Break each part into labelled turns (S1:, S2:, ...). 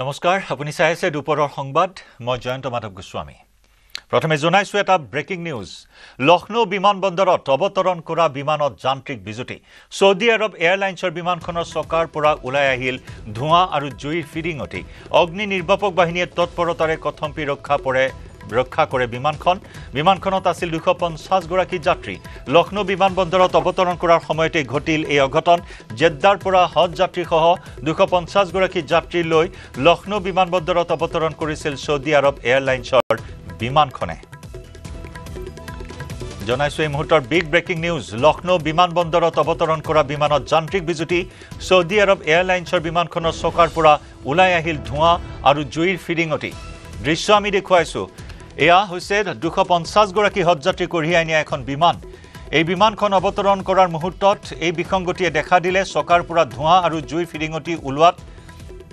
S1: নমস্কাৰ আপুনি চাই আছে দুপৰৰ সংবাদ মই জয়ন্ত মাধৱ গোস্বামী প্ৰথমে জনাইছো এটা ব্ৰেকিং নিউজ লখনৌ বিমানবন্দৰত অৱতৰণ কৰা বিমানত যান্ত্ৰিক বিজুতি সৌদি আৰব এয়াৰলাইন্সৰ বিমানখনৰ চকাৰ পৰা ওলাই আহিল ধোঁৱা আৰু জুইৰ ফিৰিঙতি অগ্নি নিৰ্বাপক বাহিনীয়ে তৎপৰতাৰে কথম্পি ৰক্ষা কৰে বিমানখনত আছিল 250 গৰাকী যাত্ৰী লখনৌ বিমানবন্দৰত অৱতৰণ কৰাৰ সময়তে ঘটিল এই অঘটন জেদ্দাৰ পৰা হজ যাত্ৰীসহ 250 গৰাকী যাত্ৰী লৈ লখনৌ বিমানবন্দৰত অৱতৰণ কৰিছিল সৌদি আৰব এয়াৰলাইন্সৰ বিমানখনে জনাইছো এই মুহূৰ্তৰ বিগ ব্ৰেকিং নিউজ লখনৌ বিমানবন্দৰত অৱতৰণ কৰা বিমানত যান্ত্ৰিক বিজুতি সৌদি আৰব এয়াৰলাইন্সৰ বিমানখনৰ চকাৰ পৰা ওলাই আহিল ধোঁৱা আৰু জুইৰ ফিৰিঙতি দৃশ্য আমি দেখুৱাইছো এয়া হৈছে 250 গৰাকী হজযাত্ৰী কঢ়িয়াই নিয়া এখন বিমান এই বিমানখন অৱতৰণ কৰাৰ মুহূৰ্তত এই বিসংগতিয়ে দেখা দিলে চকাৰ পৰা ধোঁৱা আৰু জুইৰ ফিৰিঙতি ওলোৱাত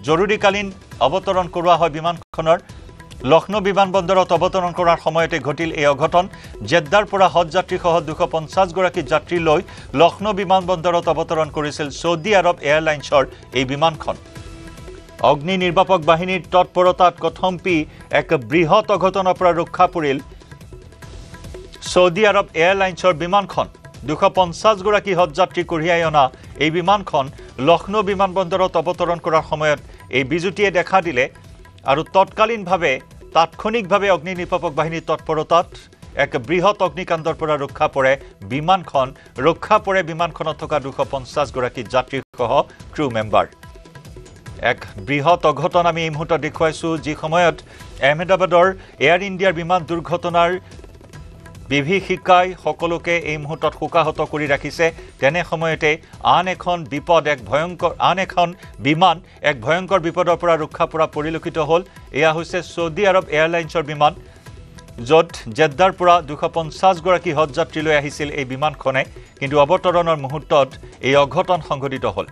S1: জৰুৰীকালীন অৱতৰণ কৰোৱা হয় বিমানখনৰ লখনৌ বিমানবন্দৰত অৱতৰণ কৰাৰ সময়তে ঘটিল এই অঘটন জেদ্দাৰ পৰা হজযাত্ৰীসহ 250 গৰাকী যাত্ৰী লৈ লখনৌ বিমানবন্দৰত অৱতৰণ কৰিছিল সৌদি আৰব এয়াৰলাইন্সৰ এই বিমানখন অগ্নি নিৰ্বাপক বাহিনীৰ তৎপৰতাত কথম্পি এক বৃহৎ অঘটনৰ পৰা ৰক্ষা পৰিল সৌদি আৰব এয়াৰলাইন্সৰ বিমানখন 250 গৰাকী হজযাত্ৰী কঢ়িয়াই অনা এই বিমানখন লখনৌ বিমানবন্দৰত অৱতৰণ কৰাৰ সময়ত এই বিজুতিয়ে দেখা দিলে আৰু তৎকালীনভাৱে তাৎক্ষণিকভাৱে অগ্নি নিৰ্বাপক বাহিনীৰ তৎপৰতাত এক বৃহৎ অগ্নিকাণ্ডৰ পৰা ৰক্ষা পৰে বিমানখনত থকা 250 গৰাকী যাত্ৰীসহ ক্ৰু মেম্বাৰ এক বৃহৎ অঘটন আমি এই মুহূৰ্তত দেখুৱাইছো যি সময়ত আহমেদাবাদৰ এয়াৰ ইণ্ডিয়াৰ বিমান দুৰ্ঘটনাৰ বিভীষিকাই সকলোকে এই মুহূৰ্তত শোকাহত কৰি ৰাখিছে তেনে সময়তে আন এখন বিপদৰ পৰা ৰক্ষা পৰা পৰিলক্ষিত হ'ল এয়া হৈছে সৌদি আৰব এয়াৰলাইন্সৰ বিমান য'ত জেদ্দাৰ পৰা 250 গৰাকী হজযাত্ৰী লৈ আহিছিল এই বিমানখনে কিন্তু অৱতৰণৰ মুহূৰ্তত এই অঘটন সংঘটিত হ'ল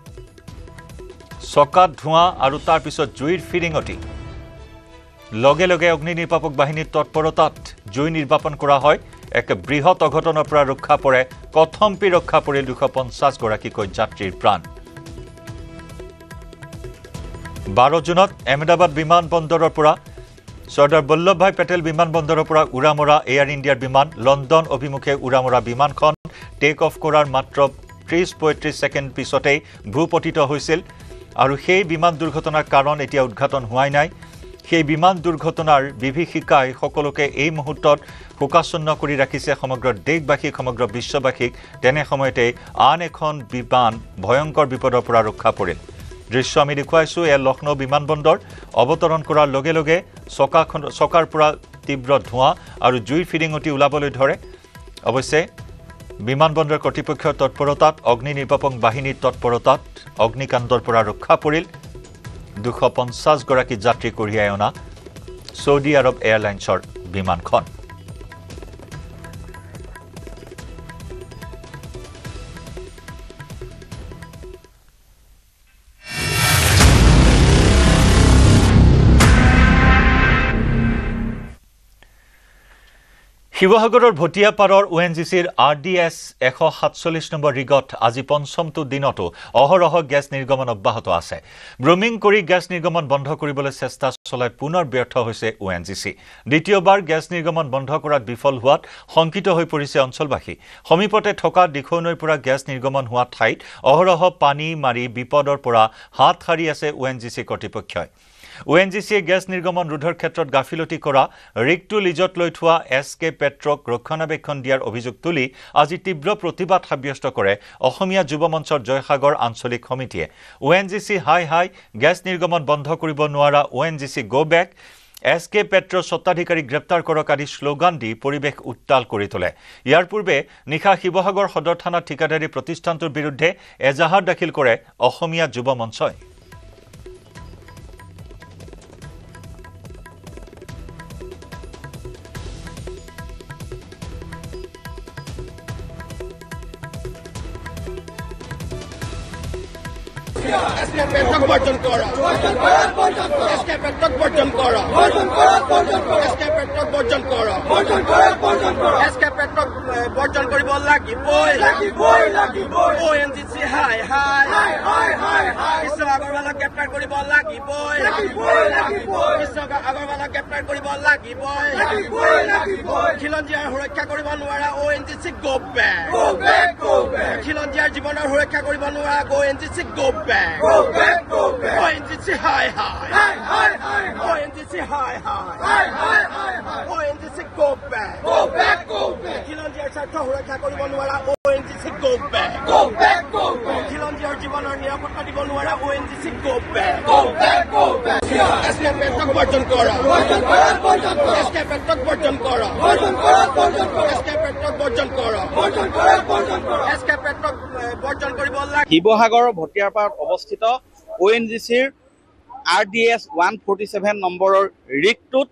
S1: চকাত ধোঁৱা আৰু তাৰ পিছত জুইৰ ফিৰিঙতি লগে লগে অগ্নি নিৰ্বাপক বাহিনীৰ তৎপৰতাত জুই নিৰ্বাপন কৰা হয় এক বৃহৎ অঘটনৰ পৰা ৰক্ষা পৰে কথম্পি ৰক্ষা পৰিল 250 গৰাকীকৈ যাত্ৰীৰ প্ৰাণ 12 জুনত আহমেদাবাদ বিমানবন্দৰৰ পৰা চৰ্দাৰ বল্লভভাই পেটেল বিমানবন্দৰৰ পৰা উৰামৰা এয়াৰ ইণ্ডিয়াৰ বিমান লণ্ডন অভিমুখে উৰামৰা বিমানখন টেক অফ কৰাৰ মাত্ৰ 30-35 ছেকেণ্ড পিছতেই ভূপতিত হৈছিল আৰু সেই বিমান দুৰ্ঘটনাৰ কাৰণ এতিয়া উদ্ঘাটন হোৱাই নাই সেই বিমান দুৰ্ঘটনাৰ বিভীষিকাই সকলোকে এই মুহূৰ্তত শোকাচ্ছন্ন কৰি ৰাখিছে সমগ্ৰ দেশবাসীক সমগ্ৰ বিশ্ববাসীক তেনে সময়তে আন এখন বিমান ভয়ংকৰ বিপদৰ পৰা ৰক্ষা পৰিল দৃশ্য আমি দেখুৱাইছো এয়া লখনৌ বিমানবন্দৰ অৱতৰণ কৰাৰ লগে লগে চকাৰ পৰা তীব্ৰ ধোঁৱা আৰু জুইৰ ফিৰিঙতি ওলাবলৈ ধৰে অৱশ্যে বিমানবন্দৰ কৰ্তৃপক্ষৰ তৎপৰতাত অগ্নি নিৰ্বাপক বাহিনীৰ তৎপৰতাত অগ্নিকাণ্ডৰ পৰা ৰক্ষা পৰিল 250 গৰাকী যাত্ৰী কঢ়িয়াই অনা সৌদি আৰব এয়াৰলাইন্সৰ বিমানখন শিৱসাগৰৰ ভটিয়াপাৰৰ ONGCৰ RDS 147 নম্বৰ ৰিগত আজি পঞ্চমটো দিনতো অহৰহ গেছ নিৰ্গমন অব্যাহত আছে ব্ৰুমিং কৰি গেছ নিৰ্গমন বন্ধ কৰিবলৈ চেষ্টা চলাই পুনৰ ব্যৰ্থ হৈছে ONGC দ্বিতীয়বাৰ গেছ নিৰ্গমন বন্ধ কৰাত বিফল হোৱাত শংকিত হৈ পৰিছে অঞ্চলবাসী সমীপতে থকা দিখৌনৈৰ পৰা গেছ নিৰ্গমন হোৱা ঠাইত অহৰহ পানী মাৰি বিপদৰ পৰা হাত সাৰি আছে ONGC কৰ্তৃপক্ষই ONGCয়ে গেছ নিৰ্গমন ৰোধৰ ক্ষেত্ৰত গাফিলতি কৰা ৰিকটো লিজত লৈ থোৱা SK পেট্ৰক ৰক্ষণাবেক্ষণ দিয়াৰ অভিযোগ তুলি আজি তীব্ৰ প্ৰতিবাদ সাব্যস্ত কৰে অসমীয়া যুৱ মঞ্চৰ জয়সাগৰ আঞ্চলিক সমিতিয়ে ONGC হাই গেছ নিৰ্গমন বন্ধ কৰিব নোৱাৰা ONGC গো বেক SK পেট্ৰ স্বত্বাধিকাৰী গ্ৰেপ্তাৰ কৰক আদি শ্লোগান দি পৰিৱেশ উত্তাল কৰি তোলে ইয়াৰ পূৰ্বে নিশা শিৱসাগৰ সদৰ থানা ঠিকাদাৰী প্ৰতিষ্ঠানটোৰ বিৰুদ্ধে এজাহাৰ দাখিল কৰে অসমীয়া যুৱ মঞ্চই
S2: SK পেট্ৰক বৰ্জন কৰা SK পেট্ৰক বৰ্জন কৰা SK পেট্ৰল বৰ্জন কৰ এছকে পেট্ৰল বৰ্জন কৰিব লাগিবই ONGC হাই কৃষ্ণ আগৰৱালাক গ্ৰেপ্তাৰ কৰিব লাগিবই কৃষ্ণ আগৰৱালাক গ্ৰেপ্তাৰ কৰিব লাগিবই খিলঞ্জীয়াৰ সুৰক্ষা কৰিব নোৱাৰা ONGC go back খিলঞ্জীয়াৰ জীৱনৰ সুৰক্ষা কৰিব নোৱাৰা ONGC go back ONGC হাই ONGC হাই ONGC go back খিলঞ্জীয়াৰ স্বাৰ্থ সুৰক্ষা কৰিব নোৱাৰা ONGC go back খিলঞ্জীয়াৰ জীৱনৰ নিৰাপত্তা দিব নোৱাৰা ONGC go back এছকে পেট্ৰল বৰ্জন কৰ এছকে পেট্ৰল বৰ্জন কৰ এছকে পেট্ৰল বৰ্জন কৰ এছকে পেট্ৰল বৰ্জন কৰিব লাগে
S3: শিৱসাগৰৰ ভটিয়াৰপাৰত অৱস্থিত ONGCৰ RDS 147 নম্বৰৰ ৰিকটোত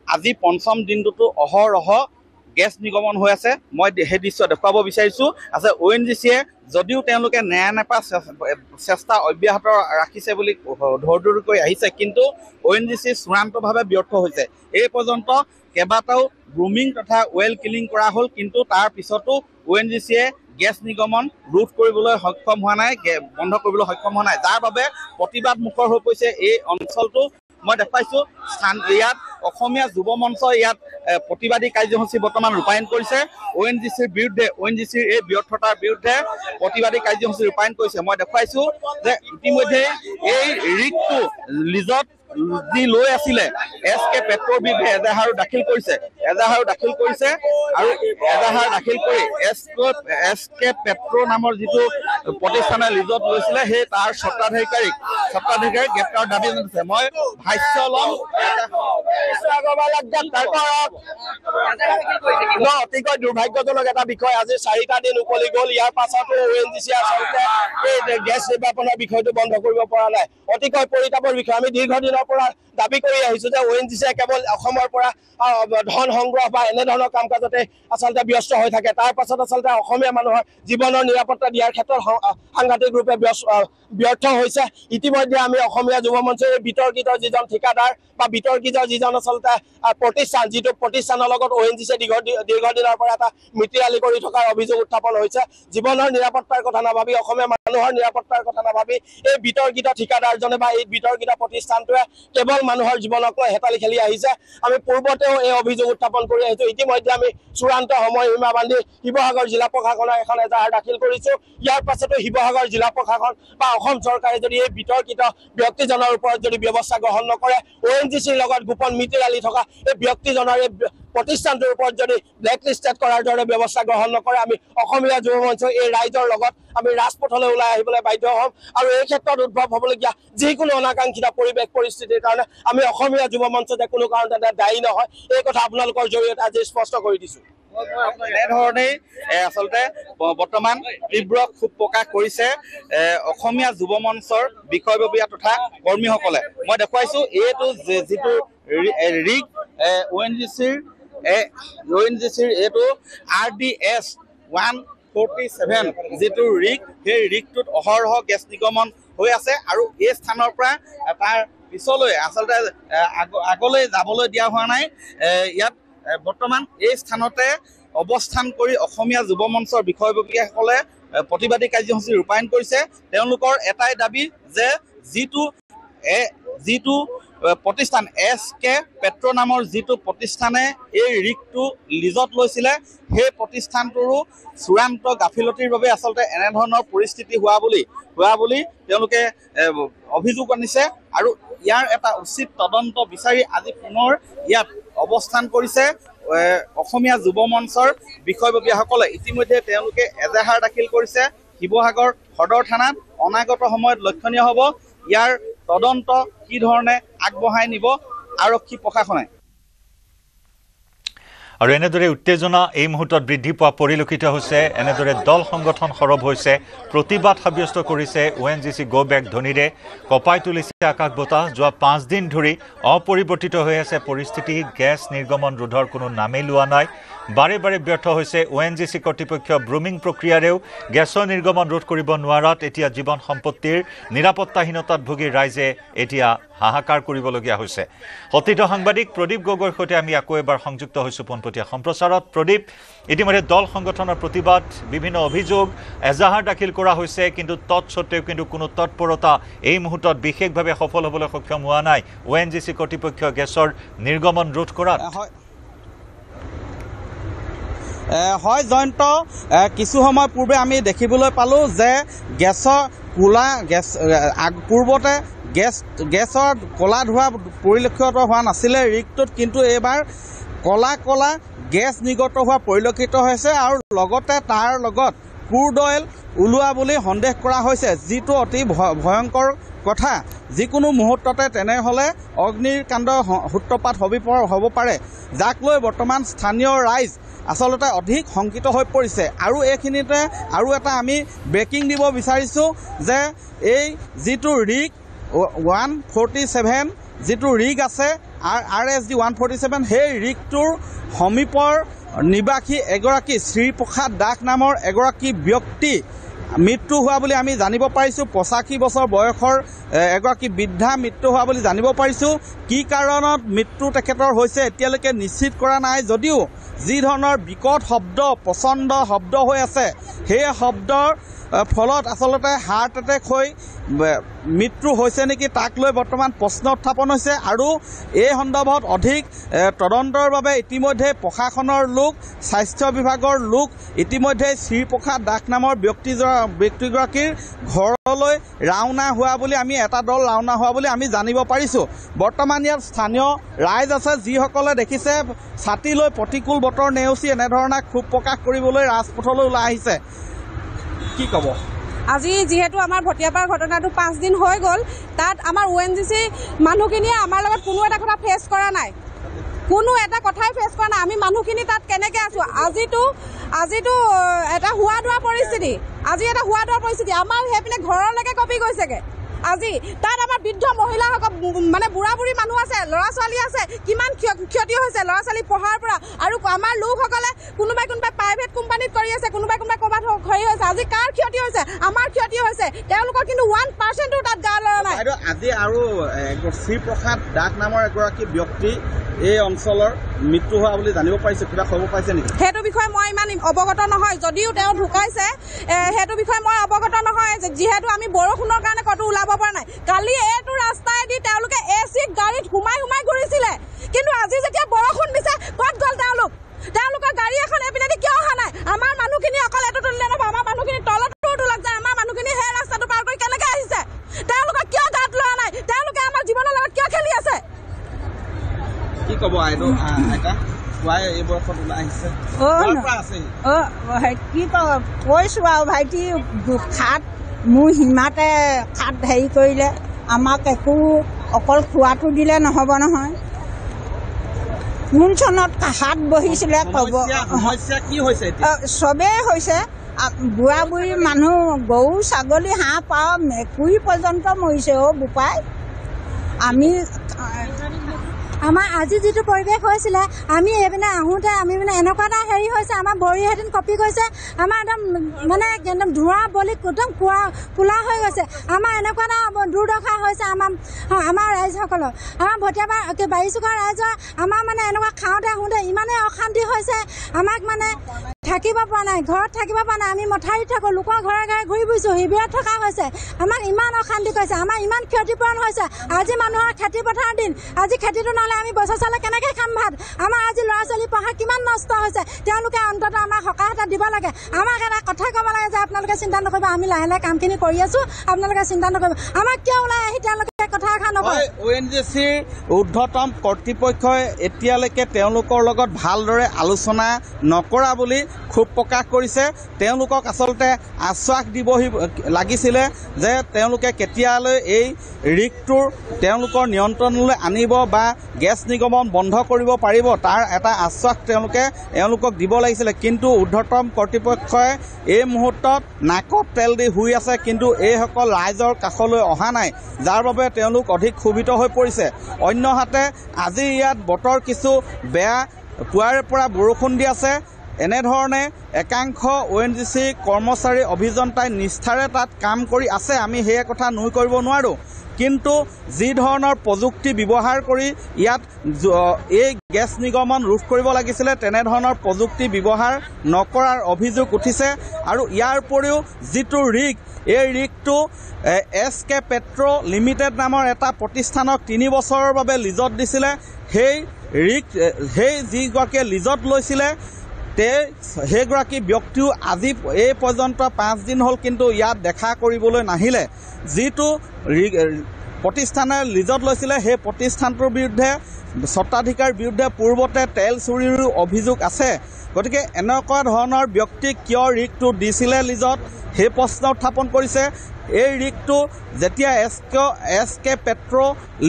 S3: আজি পঞ্চম দিনটোতো অহৰহ গেছ নিগমন হৈ আছে মই সেই দৃশ্য দেখুৱাব বিচাৰিছোঁ আছে ONGCয়ে যদিও তেওঁলোকে ন্যায় নাপা চেষ্টা অব্যাহত ৰাখিছে বুলি ধৰধৰকৈ আহিছে কিন্তু ONGC চূড়ান্তভাৱে ব্যৰ্থ হৈছে এই পৰ্যন্ত কেইবাটাও গ্ৰুমিং তথা ৱেল কিলিং কৰা হ'ল কিন্তু তাৰ পিছতো ONGCয়ে গেছ নিগমন ৰোধ কৰিবলৈ সক্ষম হোৱা নাই বন্ধ কৰিবলৈ সক্ষম হোৱা নাই যাৰ বাবে প্ৰতিবাদ মুখৰ হৈ পৰিছে এই অঞ্চলটো মই দেখাইছোঁ ইয়াত অসমীয়া যুৱ মঞ্চ ইয়াত প্ৰতিবাদী কাৰ্যসূচী বৰ্তমান ৰূপায়ণ কৰিছে ONGCৰ বিৰুদ্ধে ONGCৰ এই ব্যৰ্থতাৰ বিৰুদ্ধে প্ৰতিবাদী কাৰ্যসূচী ৰূপায়ণ কৰিছে মই দেখুৱাইছোঁ যে ইতিমধ্যে এই ৰিকটো লিজত যি লৈ আছিলে এছকে পেট্ৰল বিভাগে এজাহাৰো দাখিল কৰিছে আৰু এজাহাৰ দাখিল কৰি এছকে পেট্ৰল নামৰ যিটো প্ৰতিষ্ঠানে লিজত লৈছিলে সেই তাৰ স্বত্বাধিকাৰীক গ্ৰেপ্তাৰৰ দাবী জনাইছে মই ভাষ্য ল'ম অতিকৈ দুৰ্ভাগ্যজনক এটা বিষয় আজি 4টা দিন উকলি গ'ল ইয়াৰ পাছতো ONGC আচলতে এই গেছ নিৰ্বাপনৰ বিষয়টো বন্ধ কৰিব পৰা নাই অতিকৈ পৰিতাপৰ বিষয় আমি দীৰ্ঘদিনৰ পৰা দাবী কৰি আহিছোঁ যে ONGCয়ে কেৱল অসমৰ পৰা ধন সংগ্ৰহ বা এনেধৰণৰ কাম কাজতে আচলতে ব্যস্ত হৈ থাকে তাৰ পাছত আচলতে অসমীয়া মানুহৰ জীৱনৰ নিৰাপত্তা দিয়াৰ ক্ষেত্ৰত সাংঘাতিক ৰূপে ব্যৰ্থ হৈছে ইতিমধ্যে আমি অসমীয়া যুৱ মঞ্চৰ বিতৰ্কিত যিজন ঠিকাদাৰ বা বিতৰ্কিত যিজন আচলতে প্ৰতিষ্ঠান যিটো প্ৰতিষ্ঠানৰ লগত ONGCয়ে দীৰ্ঘদিনৰ পৰা এটা মিতিৰালি কৰি থকাৰ অভিযোগ উত্থাপন হৈছে জীৱনৰ নিৰাপত্তাৰ কথা নাভাবি অসমীয়া মানুহৰ নিৰাপত্তাৰ কথা নাভাবি এই বিতৰ্কিত ঠিকাদাৰজনে বা এই বিতৰ্কিত প্ৰতিষ্ঠানটোৱে কেৱল মানুহৰ জীৱনক লৈ হেতালি খেলি আহিছে আমি পূৰ্বতেও এই অভিযোগ উত্থাপন কৰি আহিছোঁ ইতিমধ্যে আমি চূড়ান্ত সময়সীমা বান্ধি শিৱসাগৰ জিলা প্ৰশাসনৰ এখন এজাহাৰ দাখিল কৰিছোঁ ইয়াৰ পাছতো শিৱসাগৰ জিলা প্ৰশাসন বা অসম চৰকাৰে যদি এই বিতৰ্কিত ব্যক্তিজনৰ ওপৰত যদি ব্যৱস্থা গ্ৰহণ নকৰে ONGCৰ লগত গোপন মিতিৰালি থকা এই ব্যক্তিজনৰ এই প্ৰতিষ্ঠানটোৰ ওপৰত যদি ব্লেকলিষ্টেড কৰাৰ দৰে ব্যৱস্থা গ্ৰহণ নকৰে আমি অসমীয়া যুৱ মঞ্চ এই ৰাইজৰ লগত আমি ৰাজপথলৈ ওলাই আহিবলৈ বাধ্য হ'ম আৰু এই ক্ষেত্ৰত উদ্ভৱ হ'বলগীয়া যিকোনো অনাকাংক্ষিত পৰিৱেশ পৰিস্থিতিৰ কাৰণে আমি অসমীয়া যুৱ মঞ্চ যে কোনো কাৰণতে দায়ী নহয় এই কথা আপোনালোকৰ জৰিয়তে আজি স্পষ্ট কৰি দিছোঁ এনেধৰণেই আচলতে বৰ্তমান তীব্ৰ ক্ষোভ প্ৰকাশ কৰিছে অসমীয়া যুৱ মঞ্চৰ বিষয়ববীয়া তথা কৰ্মীসকলে মই দেখুৱাইছোঁ এইটো যিটো ৰিক ONGCৰ এইটো RDS 147 যিটো ৰিক সেই ৰিকটোত অহৰহ গেছ নিগমন হৈ আছে আৰু এই স্থানৰ পৰা তাৰ পিছলৈ আচলতে আগলৈ যাবলৈ দিয়া হোৱা নাই ইয়াত বৰ্তমান এই স্থানতে অৱস্থান কৰি অসমীয়া যুৱ মঞ্চৰ বিষয়ববীয়াসকলে প্ৰতিবাদী কাৰ্যসূচী ৰূপায়ণ কৰিছে তেওঁলোকৰ এটাই দাবী যে যিটো প্ৰতিষ্ঠান এছকে পেট্ৰল নামৰ যিটো প্ৰতিষ্ঠানে এই ৰিকটো লিজত লৈছিলে সেই প্ৰতিষ্ঠানটোৰো চূড়ান্ত গাফিলতিৰ বাবে আচলতে এনেধৰণৰ পৰিস্থিতি হোৱা বুলি তেওঁলোকে অভিযোগ আনিছে আৰু ইয়াৰ এটা উচিত তদন্ত বিচাৰি আজি পুনৰ ইয়াত অৱস্থান কৰিছে অসমীয়া যুৱ মঞ্চৰ বিষয়ববীয়াসকলে ইতিমধ্যে তেওঁলোকে এজাহাৰ দাখিল কৰিছে শিৱসাগৰ সদৰ থানাত অনাগত সময়ত লক্ষণীয় হ'ব ইয়াৰ তদন্ত কি ধৰণে আগবঢ়াই নিব আৰক্ষী প্ৰশাসনে
S1: আৰু এনেদৰে উত্তেজনা এই মুহূৰ্তত বৃদ্ধি পোৱা পৰিলক্ষিত হৈছে এনেদৰে দল সংগঠন সৰব হৈছে প্ৰতিবাদ সাব্যস্ত কৰিছে ONGC গো বেক ধ্বনিৰে কপাই তুলিছে আকাশ বতাহ যোৱা 5 দিন ধৰি অপৰিৱৰ্তিত হৈ আছে পৰিস্থিতি গেছ নিৰ্গমন ৰোধৰ কোনো নামেই লোৱা নাই বাৰে বাৰে ব্যৰ্থ হৈছে ONGC কৰ্তৃপক্ষ ব্ৰুমিং প্ৰক্ৰিয়াৰেও গেছৰ নিৰ্গমন ৰোধ কৰিব নোৱাৰাত এতিয়া জীৱন সম্পত্তিৰ নিৰাপত্তাহীনতাত ভুগি ৰাইজে এতিয়া হাহাকাৰ কৰিবলগীয়া হৈছে অতীত সাংবাদিক প্ৰদীপ গগৈৰ সৈতে আমি আকৌ এবাৰ সংযুক্ত হৈছো পোনপটীয়া সম্প্ৰচাৰত প্ৰদীপ ইতিমধ্যে দল সংগঠনৰ প্ৰতিবাদ বিভিন্ন অভিযোগ এজাহাৰ দাখিল কৰা হৈছে কিন্তু তৎসত্ত্বেও কিন্তু কোনো তৎপৰতা এই মুহূৰ্তত বিশেষভাৱে সফল হ'বলৈ সক্ষম হোৱা নাই ONGC কৰ্তৃপক্ষ গেছৰ নিৰ্গমন ৰোধ কৰাত
S4: হয় জয়ন্ত কিছু সময় পূৰ্বে আমি দেখিবলৈ পালো যে গেছৰ কোলা গেছ পূৰ্বতে গেছৰ কলা ধোৱা পৰিলক্ষিত হোৱা নাছিলে ৰিকটোত কিন্তু এইবাৰ কলা গেছ নিৰ্গত হোৱা পৰিলক্ষিত হৈছে আৰু লগতে তাৰ লগত ক্ৰুড অইল ওলোৱা বুলি সন্দেহ কৰা হৈছে যিটো অতি ভয়ংকৰ কথা যিকোনো মুহূৰ্ততে তেনেহ'লে অগ্নিকাণ্ডৰ সূত্ৰপাত হ'ব পাৰে যাক লৈ বৰ্তমান স্থানীয় ৰাইজ আচলতে অধিক শংকিত হৈ পৰিছে আৰু এইখিনিতে আৰু এটা আমি ব্ৰেকিং দিব বিচাৰিছোঁ যে এই যিটো ৰিক 147 যিটো ৰিক আছে RSD 147 সেই ৰিকটোৰ সমীপৰ নিবাসী এগৰাকী শ্ৰীপ্ৰসাদ দাস নামৰ এগৰাকী ব্যক্তি মৃত্যু হোৱা বুলি আমি জানিব পাৰিছোঁ 85 বছৰ বয়সৰ এগৰাকী বৃদ্ধা মৃত্যু হোৱা বুলি জানিব পাৰিছোঁ কি কাৰণত মৃত্যু তেখেতৰ হৈছে এতিয়ালৈকে নিশ্চিত কৰা নাই যদিও যি ধৰণৰ বিকট শব্দ প্ৰচণ্ড শব্দ হৈ আছে সেই শব্দৰ ফলত আচলতে হাৰ্ট এটেক হৈ মৃত্যু হৈছে নেকি তাক লৈ বৰ্তমান প্ৰশ্ন উত্থাপন হৈছে আৰু এই সন্দৰ্ভত অধিক তদন্তৰ বাবে ইতিমধ্যে প্ৰশাসনৰ লোক স্বাস্থ্য বিভাগৰ লোক ইতিমধ্যে শ্ৰীপ্ৰসাদ দাস নামৰ ব্যক্তিগৰাকীৰ ঘৰলৈ ৰাওনা হোৱা বুলি আমি এটা দল ৰাওনা হোৱা বুলি আমি জানিব পাৰিছোঁ বৰ্তমান ইয়াত স্থানীয় ৰাইজ আছে যিসকলে দেখিছে ছাতি লৈ প্ৰতিকূল বতৰ নেওচি এনেধৰণে ক্ষোভ প্ৰকাশ কৰিবলৈ ৰাজপথলৈ ওলাই আহিছে কি ক'ব
S5: আজি যেহেতু আমাৰ ভটিয়াপাৰ ঘটনাটো 5 দিন হৈ গ'ল তাত আমাৰ ONGC মানুহখিনিয়ে আমাৰ লগত কোনো এটা কথা ফেচ কৰা নাই কোনো এটা কথাই ফেচ কৰা নাই আমি মানুহখিনি তাত কেনেকৈ আছোঁ আজিতো এটা হোৱা দোৱা পৰিস্থিতি আমাৰ সেইপিনে ঘৰলৈকে কপি গৈছেগৈ আজি তাত আমাৰ বৃদ্ধ মহিলাসকল মানে বুঢ়া বুঢ়ী মানুহ আছে ল'ৰা ছোৱালী আছে কিমান ক্ষতি হৈছে ল'ৰা ছোৱালী পঢ়াৰ পৰা আৰু আমাৰ লোকসকলে কোনোবাই প্ৰাইভেট কোম্পানীত কৰি আছে কোনোবাই ক'ৰবাত হেৰি হৈছে আজি কাৰ ক্ষতি হৈছে আমাৰ ক্ষতি হৈছে তেওঁলোকৰ কিন্তু 1%ও তাত গা লোৱা নাই
S4: আজি আৰু শ্ৰীপ্ৰসাদ দাস নামৰ এগৰাকী ব্যক্তি এই অঞ্চলৰ মৃত্যু হোৱা বুলি জানিব পাৰিছে কিবা খবৰ পাইছে নেকি
S5: সেইটো বিষয়ে মই ইমান অৱগত নহয় যদিও তেওঁ ঢুকাইছে সেইটো বিষয়ে মই অৱগত নহয় যিহেতু আমি বৰষুণৰ কাৰণে ক'তো ওলাব পৰা নাই কালি এইটো ৰাস্তাইদি তেওঁলোকে AC গাড়ীত সোমাই ঘূৰিছিলে কিন্তু আজি যেতিয়া বৰষুণ দিছে ক'ত গ'ল তেওঁলোকৰ গাড়ী এখন এইপিনেদি কিয় অহা নাই আমাৰ মানুহখিনি অকল এইটো তুলিলে নহ'ব আমাৰ মানুহখিনি তলতো তোলাক যায় আমাৰ মানুহখিনি সেই ৰাস্তাটো পাৰ কৰি কেনেকৈ আহিছে তেওঁলোকে কিয় গাত লোৱা নাই তেওঁলোকে আমাৰ জীৱনৰ লগত কিয় খেলি আছে
S4: কি ক'ব আইতা পুৱাই এই বয়সত ওলাই আহিছে
S6: কি কৈছোঁ আৰু ভাইটি খাট মোৰ সীমাতে খাট হেৰি কৰিলে আমাক একো অকল খোৱাটো দিলে নহ'ব নহয় কোন চনত হাত বহিছিলে ক'ব চবেই হৈছে বুঢ়া বুঢ়ী মানুহ গৰু ছাগলী হাঁহ পাৰ মেকুৰী পৰ্যন্ত মৰিছে বোপাই আমি
S7: আমাৰ আজি যিটো পৰিৱেশ হৈছিলে আমি এইপিনে আহোঁতে আমি মানে এনেকুৱা এটা হেৰি হৈছে আমাৰ ভৰি এদিন কপি গৈছে আমাৰ একদম ধোঁৱা বলি একদম কোলা হৈ গৈছে আমাৰ এনেকুৱা এটা দুৰ্দশা হৈছে আমাৰ ৰাইজসকলৰ আমাৰ ভটিয়াপাৰ বাৰীচুকৰ ৰাইজৰ আমাৰ মানে এনেকুৱা খাওঁতে আহোঁতে ইমানেই অশান্তি হৈছে আমাক মানে থাকিব পৰা নাই ঘৰত থাকিব পৰা নাই আমি মথাৰিত থাকোঁ লোকৰ ঘৰে ঘূৰি ফুৰিছোঁ শিবিৰত থকা হৈছে আমাক ইমান অশান্তি কৰিছে আমাৰ ইমান ক্ষতিপূৰণ হৈছে আজি মানুহৰ খেতি পথাৰৰ দিন আজি খেতিটো নহ'লে আমি বছৰ চালে কেনেকৈ খাম ভাত আমাৰ আজি ল'ৰা ছোৱালী পঢ়া কিমান নষ্ট হৈছে তেওঁলোকে অন্ততঃ আমাক সকাহ এটা দিব লাগে আমাক এটা কথা ক'ব লাগে যে আপোনালোকে চিন্তা নকৰিব আমি লাহে লাহে কামখিনি কৰি আছোঁ আপোনালোকে চিন্তা নকৰিব আমাক কিয় ওলাই আহি তেওঁলোকে কথা এষাৰ নকয়
S4: ONGCৰ ঊৰ্ধ্বতম কৰ্তৃপক্ষই এতিয়ালৈকে তেওঁলোকৰ লগত ভালদৰে আলোচনা নকৰা বুলি ক্ষোভ প্ৰকাশ কৰিছে তেওঁলোকক আচলতে আশ্বাস দিবহি লাগিছিলে যে তেওঁলোকে কেতিয়ালৈ এই ৰিকটোৰ তেওঁলোকৰ নিয়ন্ত্ৰণলৈ আনিব বা গেছ নিৰ্গমন বন্ধ কৰিব পাৰিব তাৰ এটা আশ্বাস তেওঁলোকক দিব লাগিছিলে কিন্তু ঊৰ্ধ্বতম কৰ্তৃপক্ষই এই মুহূৰ্তত নাকত তেল দি শুই আছে কিন্তু এইসকল ৰাইজৰ কাষলৈ অহা নাই যাৰ বাবে তেওঁলোক অধিক ক্ষোভিত হৈ পৰিছে অন্যহাতে আজি ইয়াত বতৰ কিছু বেয়া পুৱাৰে পৰা বৰষুণ দি আছে এনেধৰণে একাংশ ONGC কৰ্মচাৰী অভিযন্তাই নিষ্ঠাৰে তাত কাম কৰি আছে আমি সেই কথা নুই কৰিব নোৱাৰো কিন্তু যি ধৰণৰ প্ৰযুক্তি ব্যৱহাৰ কৰি ইয়াত এই গেছ নিগমন ৰোধ কৰিব লাগিছিলে তেনে ধৰণৰ প্ৰযুক্তি ব্যৱহাৰ নকৰাৰ অভিযোগ উঠিছে আৰু ইয়াৰ উপৰিও যিটো ৰিক এই ৰিকটো SK পেট্ৰ লিমিটেড নামৰ এটা প্ৰতিষ্ঠানক 3 বছৰৰ বাবে লিজত দিছিলে সেই যিগৰাকীয়ে লিজত লৈছিলে সেইগৰাকী ব্যক্তিও আজি এই পৰ্যন্ত 5 দিন হ'ল কিন্তু ইয়াত দেখা কৰিবলৈ নাহিলে যিটো প্ৰতিষ্ঠানে লিজত লৈছিলে সেই প্ৰতিষ্ঠানটোৰ বিৰুদ্ধে স্বত্বাধিকাৰ বিৰুদ্ধে পূৰ্বতে তেল চুৰিৰো অভিযোগ আছে গতিকে এনেকুৱা ধৰণৰ ব্যক্তিক কিয় ৰিকটো দিছিলে লিজত সেই প্ৰশ্ন উত্থাপন কৰিছে এই ৰিকটো যেতিয়া SK পেট্ৰ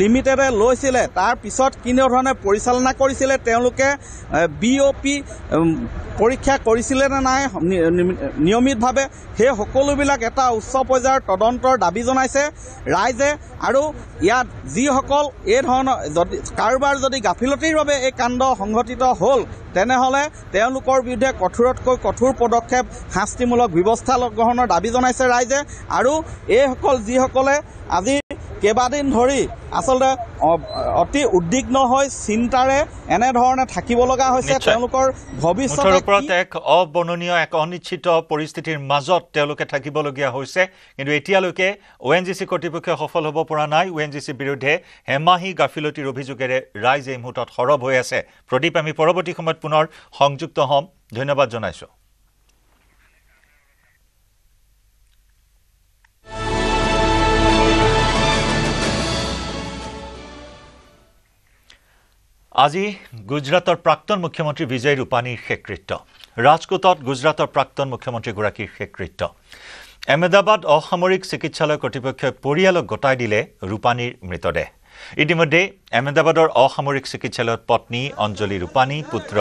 S4: লিমিটেডে লৈছিলে তাৰ পিছত কিনেধৰণে পৰিচালনা কৰিছিলে তেওঁলোকে BOP পৰীক্ষা কৰিছিলে নে নাই নিয়মিতভাৱে সেই সকলোবিলাক এটা উচ্চ পৰ্যায়ৰ তদন্তৰ দাবী জনাইছে ৰাইজে আৰু ইয়াত যিসকল এই ধৰণৰ কাৰোবাৰ যদি গাফিলতিৰ বাবে এই কাণ্ড সংঘটিত হ'ল তেনেহ'লে তেওঁলোকৰ বিৰুদ্ধে কঠোৰতকৈ কঠোৰ পদক্ষেপ শাস্তিমূলক ব্যৱস্থা গ্ৰহণৰ দাবী জনাইছে ৰাইজে আৰু এইসকল যিসকলে আজি কেইবাদিন ধৰি আচলতে অতি উদ্বিগ্ন হৈ চিন্তাৰে এনেধৰণে থাকিব লগা হৈছে তেওঁলোকৰ ভৱিষ্যতৰ
S1: ওপৰত এক অবৰ্ণনীয় এক অনিশ্চিত পৰিস্থিতিৰ মাজত তেওঁলোকে থাকিবলগীয়া হৈছে কিন্তু এতিয়ালৈকে ONGC কৰ্তৃপক্ষই সফল হ'ব পৰা নাই ONGC বিৰুদ্ধে হেমাহি গাফিলতিৰ অভিযোগেৰে ৰাইজ এই মুহূৰ্তত সৰব হৈ আছে প্ৰদীপ আমি পৰৱৰ্তী সময়ত পুনৰ সংযুক্ত হ'ম ধন্যবাদ জনাইছো আজি গুজৰাটৰ প্ৰাক্তন মুখ্যমন্ত্ৰী বিজয় ৰূপানীৰ শেষকৃত্য ৰাজকোটত গুজৰাটৰ প্ৰাক্তন মুখ্যমন্ত্ৰীগৰাকীৰ শেষকৃত্য আহমেদাবাদ অসামৰিক চিকিৎসালয় কৰ্তৃপক্ষই পৰিয়ালক গতাই দিলে ৰূপানীৰ মৃতদেহ ইতিমধ্যে আহমেদাবাদৰ অসামৰিক চিকিৎসালয়ত পত্নী অঞ্জলি ৰূপানী পুত্ৰ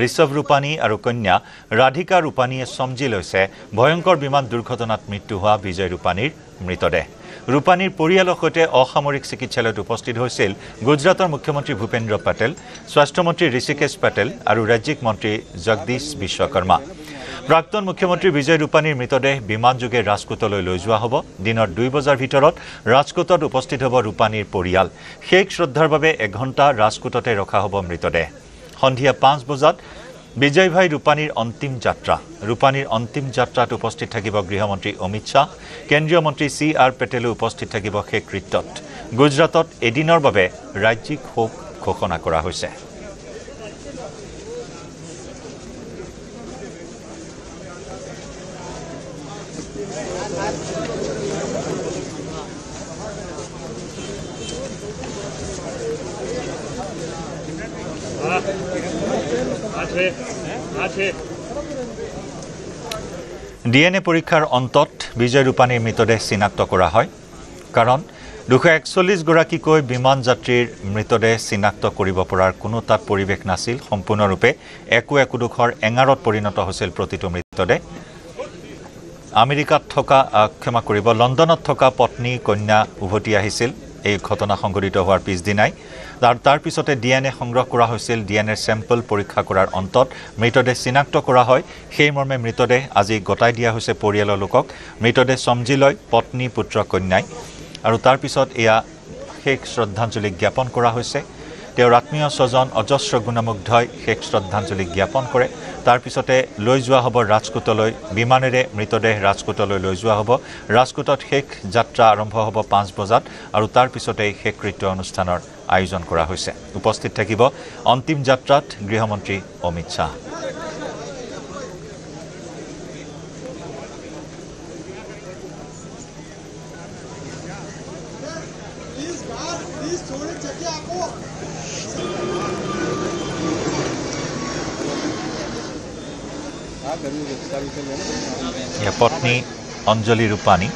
S1: ঋষভ ৰূপানী আৰু কন্যা ৰাধিকা ৰূপানীয়ে সমজি লৈছে ভয়ংকৰ বিমান দুৰ্ঘটনাত মৃত্যু হোৱা বিজয় ৰূপানীৰ মৃতদেহ ৰূপানীৰ পৰিয়ালৰ সৈতে অসামৰিক চিকিৎসালয়ত উপস্থিত হৈছিল গুজৰাটৰ মুখ্যমন্ত্ৰী ভূপেন্দ্ৰ পেটেল স্বাস্থ্যমন্ত্ৰী ঋষিকেশ পেটেল আৰু ৰাজ্যিক মন্ত্ৰী জগদীশ বিশ্বকৰ্মা প্ৰাক্তন মুখ্যমন্ত্ৰী বিজয় ৰূপানীৰ মৃতদেহ বিমানযোগে ৰাজকোটলৈ লৈ যোৱা হ'ব দিনৰ 2 বজাৰ ভিতৰত ৰাজকোটত উপস্থিত হ'ব ৰূপানীৰ পৰিয়াল শেষ শ্ৰদ্ধাৰ বাবে 1 ঘণ্টা ৰাজকোটতে ৰখা হ'ব মৃতদেহ সন্ধিয়া 5 বজাত বিজয় ভাই ৰূপানীৰ অন্তিম যাত্ৰাত উপস্থিত থাকিব গৃহমন্ত্ৰী অমিত শাহ কেন্দ্ৰীয় মন্ত্ৰী CR পেটেলো উপস্থিত থাকিব শেষকৃত্যত গুজৰাটত এদিনৰ বাবে ৰাজ্যিক শোক ঘোষণা কৰা হৈছে DNA পৰীক্ষাৰ অন্তত বিজয় ৰূপানীৰ মৃতদেহ চিনাক্ত কৰা হয় কাৰণ 241 গৰাকীকৈ বিমান যাত্ৰীৰ মৃতদেহ চিনাক্ত কৰিব পৰাৰ কোনো তাত পৰিৱেশ নাছিল সম্পূৰ্ণৰূপে একোডোখৰ এঙাৰত পৰিণত হৈছিল প্ৰতিটো মৃতদেহ আমেৰিকাত থকা লণ্ডনত থকা পত্নী কন্যা উভতি আহিছিল এই ঘটনা সংঘটিত হোৱাৰ পিছদিনাই তাৰ পিছতে DNA সংগ্ৰহ কৰা হৈছিল DNA স্যাম্পল পৰীক্ষা কৰাৰ অন্তত মৃতদেহ চিনাক্ত কৰা হয় সেই মৰ্মে মৃতদেহ আজি গতাই দিয়া হৈছে পৰিয়ালৰ লোকক মৃতদেহ সমজি লয় পত্নী পুত্ৰ কন্যাই আৰু তাৰ পিছত এয়া শেষ শ্ৰদ্ধাঞ্জলি জ্ঞাপন কৰা হৈছে তেওঁৰ আত্মীয় স্বজন অজস্ৰ গুণমুগ্ধই শেষ শ্ৰদ্ধাঞ্জলি জ্ঞাপন কৰে তাৰ পিছতে লৈ যোৱা হ'ব ৰাজকোটলৈ বিমানেৰে মৃতদেহ ৰাজকোটলৈ লৈ যোৱা হ'ব ৰাজকোটত শেষ যাত্ৰা আৰম্ভ হ'ব 5 বজাত আৰু তাৰ পিছতে শেষকৃত্য অনুষ্ঠানৰ আয়োজন কৰা হৈছে উপস্থিত থাকিব অন্তিম যাত্ৰাত গৃহমন্ত্ৰী অমিত শাহ পত্নী অঞ্জলি ৰূপানী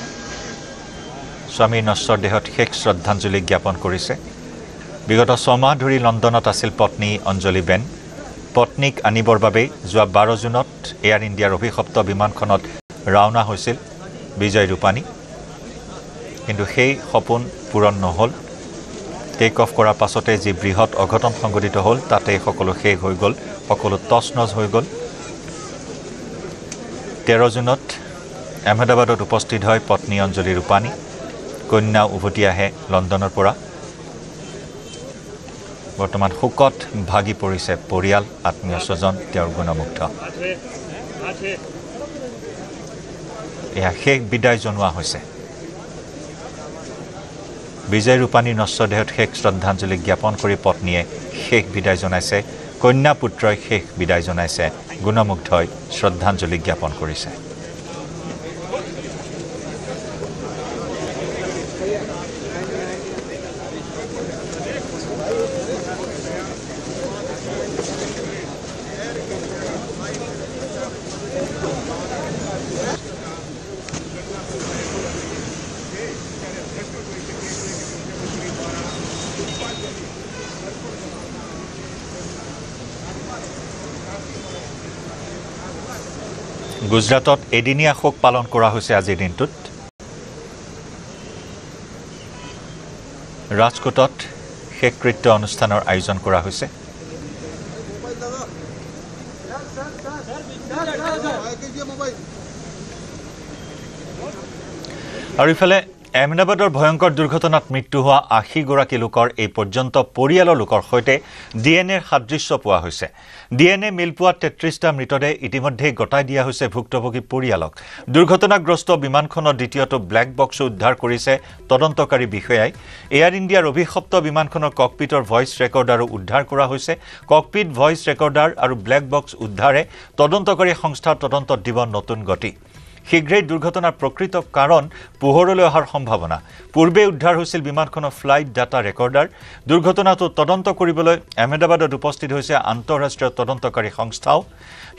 S1: স্বামীৰ নশ্বৰ দেহত শেষ শ্ৰদ্ধাঞ্জলি জ্ঞাপন কৰিছে বিগত 6 মাহ ধৰি লণ্ডনত আছিল পত্নী অঞ্জলি বেন পত্নীক আনিবৰ বাবে যোৱা 12 জুনত এয়াৰ ইণ্ডিয়াৰ অভিশপ্ত বিমানখনত ৰাওনা হৈছিল বিজয় ৰূপানী কিন্তু সেই সপোন পূৰণ নহ'ল টেক অফ কৰাৰ পাছতে যি বৃহৎ অঘটন সংঘটিত হ'ল তাতে সকলো শেষ হৈ গ'ল সকলো তছনছ হৈ গ'ল 13 জুনত আহমেদাবাদত উপস্থিত হয় পত্নী অঞ্জলি ৰূপানী কন্যা উভতি আহে লণ্ডনৰ পৰা বৰ্তমান শোকত ভাগি পৰিছে পৰিয়াল আত্মীয় স্বজন তেওঁৰ গুণমুগ্ধ এয়া শেষ বিদায় জনোৱা হৈছে বিজয় ৰূপানীৰ নশ্বদেহত শেষ শ্ৰদ্ধাঞ্জলি জ্ঞাপন কৰি পত্নীয়ে শেষ বিদায় জনাইছে কন্যা পুত্ৰই শেষ বিদায় জনাইছে গুণমুগ্ধই শ্ৰদ্ধাঞ্জলি জ্ঞাপন কৰিছে গুজৰাটত এদিনীয়া শোক পালন কৰা হৈছে আজিৰ দিনটোত ৰাজকোটত শেষকৃত্য অনুষ্ঠানৰ আয়োজন কৰা হৈছে আৰু ইফালে আহমেদাবাদৰ ভয়ংকৰ দুৰ্ঘটনাত মৃত্যু হোৱা 80 গৰাকী লোকৰ এই পৰ্যন্ত পৰিয়ালৰ লোকৰ সৈতে ডিএনএৰ সাদৃশ্য পোৱা হৈছে ডিএনএ মিল পোৱা 33টা মৃতদেহ ইতিমধ্যে গটাই দিয়া হৈছে ভুক্তভোগী পৰিয়ালক দুৰ্ঘটনাগ্ৰস্ত বিমানখনৰ দ্বিতীয়টো ব্লেক বক্স উদ্ধাৰ কৰিছে তদন্তকাৰী বিষয়াই এয়াৰ ইণ্ডিয়াৰ অভিশপ্ত বিমানখনৰ ককপিটৰ ভইচ ৰেকৰ্ডাৰো উদ্ধাৰ কৰা হৈছে ককপিট ভইচ ৰেকৰ্ডাৰ আৰু ব্লেক বক্স উদ্ধাৰে তদন্তকাৰী সংস্থাৰ তদন্তত দিব নতুন গতি শীঘ্ৰেই দুৰ্ঘটনাৰ প্ৰকৃত কাৰণ পোহৰলৈ অহাৰ সম্ভাৱনা পূৰ্বে উদ্ধাৰ হৈছিল বিমানখনৰ ফ্লাইট ডাটা ৰেকৰ্ডাৰ দুৰ্ঘটনাটো তদন্ত কৰিবলৈ আহমেদাবাদত উপস্থিত হৈছে আন্তঃৰাষ্ট্ৰীয় তদন্তকাৰী সংস্থাও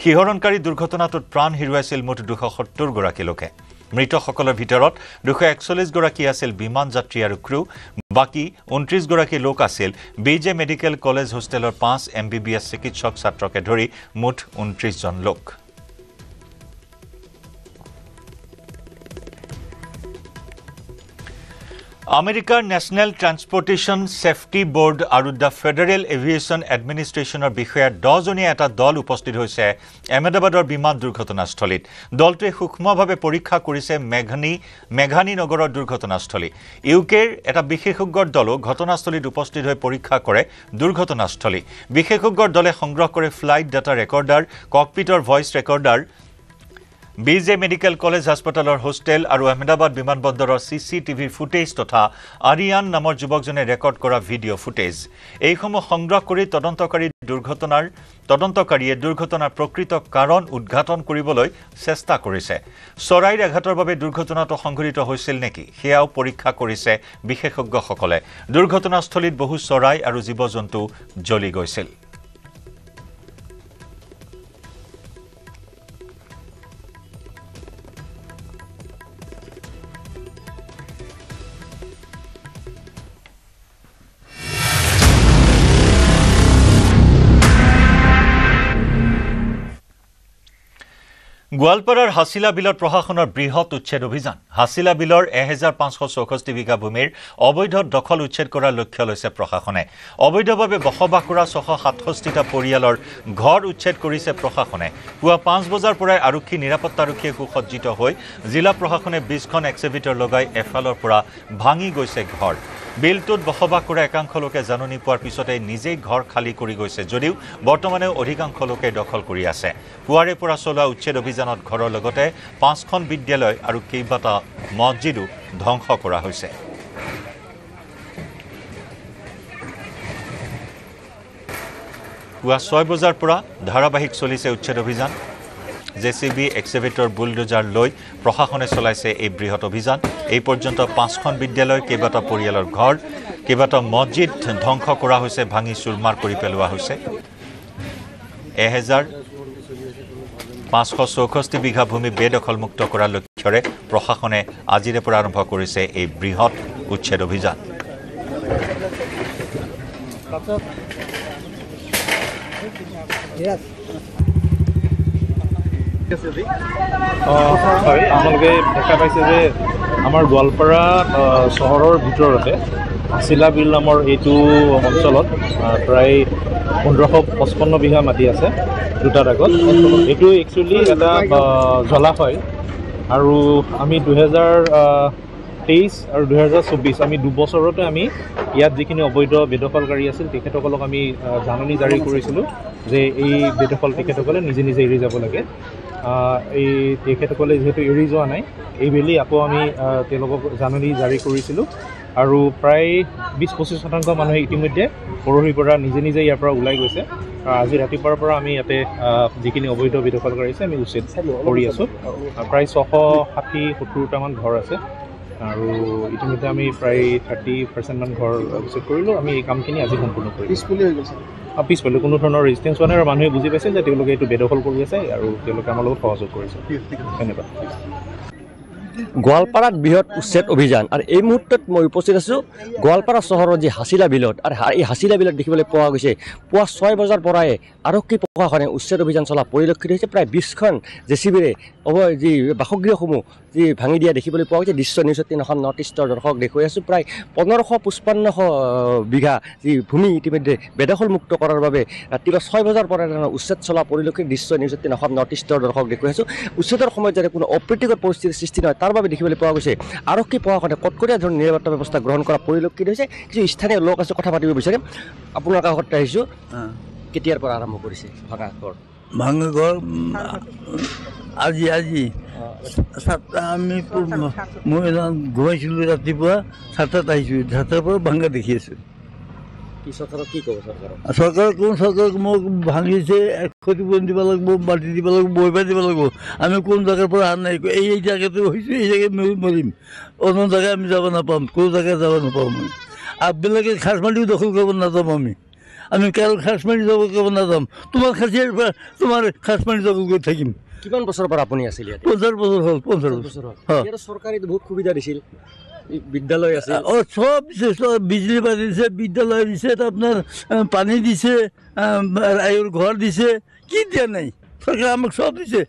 S1: শিহৰণকাৰী দুৰ্ঘটনাটোত প্ৰাণ হেৰুৱাইছিল মুঠ 270 গৰাকী লোকে মৃতসকলৰ ভিতৰত 241 গৰাকী আছিল বিমান যাত্ৰী আৰু ক্ৰু বাকি 29 গৰাকী লোক আছিল বিজে মেডিকেল কলেজ হোষ্টেলৰ 5 MBBS চিকিৎসক ছাত্ৰকে ধৰি মুঠ 29 জন লোক আমেৰিকাৰ ন্যাশনাল ট্ৰান্সপোৰ্টেশন সেফটি বোৰ্ড আৰু দ্য ফেডাৰেল এভিয়েশ্যন এডমিনিষ্ট্ৰেশ্যনৰ বিষয়া 10 জনীয়া এটা দল উপস্থিত হৈছে আহমেদাবাদৰ বিমান দুৰ্ঘটনাস্থলীত দলটোৱে সূক্ষ্মভাৱে পৰীক্ষা কৰিছে মেঘানী নগৰৰ দুৰ্ঘটনাস্থলী ইউকেৰ এটা বিশেষজ্ঞৰ দলো ঘটনাস্থলীত উপস্থিত হৈ পৰীক্ষা কৰে দুৰ্ঘটনাস্থলী বিশেষজ্ঞৰ দলে সংগ্ৰহ কৰে ফ্লাইট ডাটা ৰেকৰ্ডাৰ ককপিটৰ voice recorder BJ medical college হাস্পতালৰ হোষ্টেল আৰু আহমেদাবাদ বিমানবন্দৰৰ CCTV ফুটেজ তথা আৰিয়ান নামৰ যুৱকজনে ৰেকৰ্ড কৰা ভিডিঅ' ফুটেজ এইসমূহ সংগ্ৰহ কৰি তদন্তকাৰীয়ে দুৰ্ঘটনাৰ প্ৰকৃত কাৰণ উদ্ঘাটন কৰিবলৈ চেষ্টা কৰিছে চৰাইৰ আঘাতৰ বাবে দুৰ্ঘটনাটো সংঘটিত হৈছিল নেকি সেয়াও পৰীক্ষা কৰিছে বিশেষজ্ঞসকলে দুৰ্ঘটনাস্থলীত বহু চৰাই আৰু জীৱ-জন্তু জ্বলি গৈছিল গোৱালপাৰাৰ হাছিলা বিলৰ প্ৰশাসনৰ বৃহৎ উচ্ছেদ অভিযান হাছিলা বিলৰ 1564 বিঘা ভূমিৰ অবৈধ দখল উচ্ছেদ কৰাৰ লক্ষ্য লৈছে প্ৰশাসনে অবৈধভাৱে বসবাস কৰা 667টা পৰিয়ালৰ ঘৰ উচ্ছেদ কৰিছে প্ৰশাসনে পুৱা 5 বজাৰ পৰাই আৰক্ষী নিৰাপত্তাৰক্ষীয়ে সুসজ্জিত হৈ জিলা প্ৰশাসনে 20খন এক্সিভিটৰ লগাই এফালৰ পৰা ভাঙি গৈছে ঘৰ বিলটোত বসবাস কৰা একাংশ লোকে জাননী পোৱাৰ পিছতে নিজেই ঘৰ খালী কৰি গৈছে যদিও বৰ্তমানে অধিকাংশ লোকে দখল কৰি আছে পুৱাৰে পৰা চলোৱা উচ্ছেদ অভিযানত ঘৰৰ লগতে 5খন বিদ্যালয় আৰু কেইবাটা মছজিদো ধ্বংস কৰা হৈছে পুৱা 6 বজাৰ পৰা ধাৰাবাহিক চলিছে উচ্ছেদ অভিযান জেচিবি এক্সিভিটৰ বুলডোজাৰ লৈ প্ৰশাসনে চলাইছে এই বৃহৎ অভিযান এই পৰ্যন্ত 5খন বিদ্যালয় কেইবাটা পৰিয়ালৰ ঘৰ কেইবাটা মছজিদ ধ্বংস কৰা হৈছে ভাঙি চুৰমাৰ কৰি পেলোৱা হৈছে 1564 বিঘা ভূমি বেদখলমুক্ত কৰাৰ লক্ষ্যৰে প্ৰশাসনে আজিৰে পৰা আৰম্ভ কৰিছে এই বৃহৎ উচ্ছেদ অভিযান
S8: আপোনালোকে দেখা পাইছে যে আমাৰ গোৱালপাৰা চহৰৰ ভিতৰতে হাছিলা বিল নামৰ এইটো অঞ্চলত প্ৰায় 1555 বিঘা মাটি আছে দুটা দাগত এইটো একচুৱেলি এটা জলাশয় আৰু আমি 2023 আৰু 2024 আমি 2 বছৰতে আমি ইয়াত যিখিনি অবৈধ বেদখলকাৰী আছিল তেখেতসকলক আমি জাননী জাৰি কৰিছিলোঁ যে এই বেদখল তেখেতসকলে নিজে নিজে এৰি যাব লাগে এই তেখেতসকলে যেহেতু এৰি যোৱা নাই এইবেলি আকৌ আমি তেওঁলোকক জাননী জাৰি কৰিছিলোঁ আৰু প্ৰায় 20-25% মানুহে ইতিমধ্যে পৰহিৰ পৰা নিজে নিজে ইয়াৰ পৰা ওলাই গৈছে আজি ৰাতিপুৱাৰ পৰা আমি ইয়াতে যিখিনি অবৈধ বেদখলকাৰী আছে আমি উচ্ছেদ কৰি আছোঁ প্ৰায় 660-70টামান ঘৰ আছে আৰু ইতিমধ্যে আমি প্ৰায় 30% মান ঘৰ উচ্ছেদ কৰিলোঁ আমি এই কামখিনি আজি সম্পূৰ্ণ কৰিলোঁ পিছফালে কোনো ধৰণৰ ৰেজিষ্টেঞ্চ হোৱা নাই আৰু মানুহে বুজি পাইছে যে তেওঁলোকে এইটো বেদখল কৰি আছে আৰু তেওঁলোকে আমাৰ লগত সহযোগ কৰিছে ধন্যবাদ
S9: গোৱালপাৰাত বৃহৎ উচ্ছেদ অভিযান আৰু এই মুহূৰ্তত মই উপস্থিত আছোঁ গোৱালপাৰা চহৰৰ যি হাছিলা বিলত আৰু এই হাছিলা বিলত দেখিবলৈ পোৱা গৈছে পুৱা 6 বজাৰ পৰাই আৰক্ষী প্ৰশাসনে উচ্ছেদ অভিযান চলা পৰিলক্ষিত হৈছে প্ৰায় 20খন জেচিবিৰে যি বাসগৃহসমূহ যি ভাঙি দিয়া দেখিবলৈ পোৱা গৈছে দৃশ্য নিউজ 18 এখন নৰ্থ ইষ্টৰ দৰ্শক দেখুৱাই আছোঁ প্ৰায় 1555 বিঘা যি ভূমি ইতিমধ্যে বেদখলমুক্ত কৰাৰ বাবে ৰাতিপুৱা 6 বজাৰ পৰা উচ্ছেদ চলা পৰিলক্ষিত দৃশ্য নিউজ 18 এখন নৰ্থ ইষ্টৰ দৰ্শক দেখুৱাই আছোঁ উচ্ছেদৰ সময়ত যাতে কোনো অপ্ৰীতিকৰ পৰিস্থিতিৰ সৃষ্টি নহয় তাৰ বাবে দেখিবলৈ পোৱা গৈছে আৰক্ষী প্ৰশাসনে কটকটীয়া ধৰণৰ নিৰাপত্তা ব্যৱস্থা গ্ৰহণ কৰা পৰিলক্ষিত হৈছে কিছু স্থানীয় লোক আছে কথা পাতিব বিচাৰিম আপোনাৰ কাষত আহিছোঁ কেতিয়াৰ পৰা আৰম্ভ কৰিছে
S10: ভাঙা ঘৰ আজি আমি মই ঘুমাইছিলোঁ ৰাতিপুৱা 7টাত আহিছোঁ 7টাৰ পৰা ভাঙা দেখি আছোঁ চৰকাৰক কোন চৰকাৰক মোক ভাঙিছে ক্ষতিপূৰণ দিব লাগিব মাটি দিব লাগিব বহিবা দিব লাগিব আমি কোন জেগাৰ পৰা অহা নাই এই জেগাতে হৈছোঁ এই জেগাত মৰিম অন্য জেগা আমি যাব নাপাম কোনো জেগাত যাব নাপাওঁ মই আপবিলাকে খাচ মাটিও দখল কৰিব নাযাম আমি কাৰো খাচ মাটি দখল কৰিব নাযাম তোমাৰ খাচীৰ পৰা তোমাৰ খাচ মাটি দখল কৰি থাকিম
S9: কিমান বছৰৰ পৰা আপুনি আছিল
S10: 50 বছৰ হ'ল 50 বছৰ
S9: চৰকাৰে বহুত সুবিধা দিছিল বিদ্যালয় আছে
S10: সব দিছে বিজুলী বাতি দিছে বিদ্যালয় দিছে আপোনাৰ পানী দিছে ঘৰ দিছে কি দিয়া নাই চৰকাৰে আমাক সব দিছে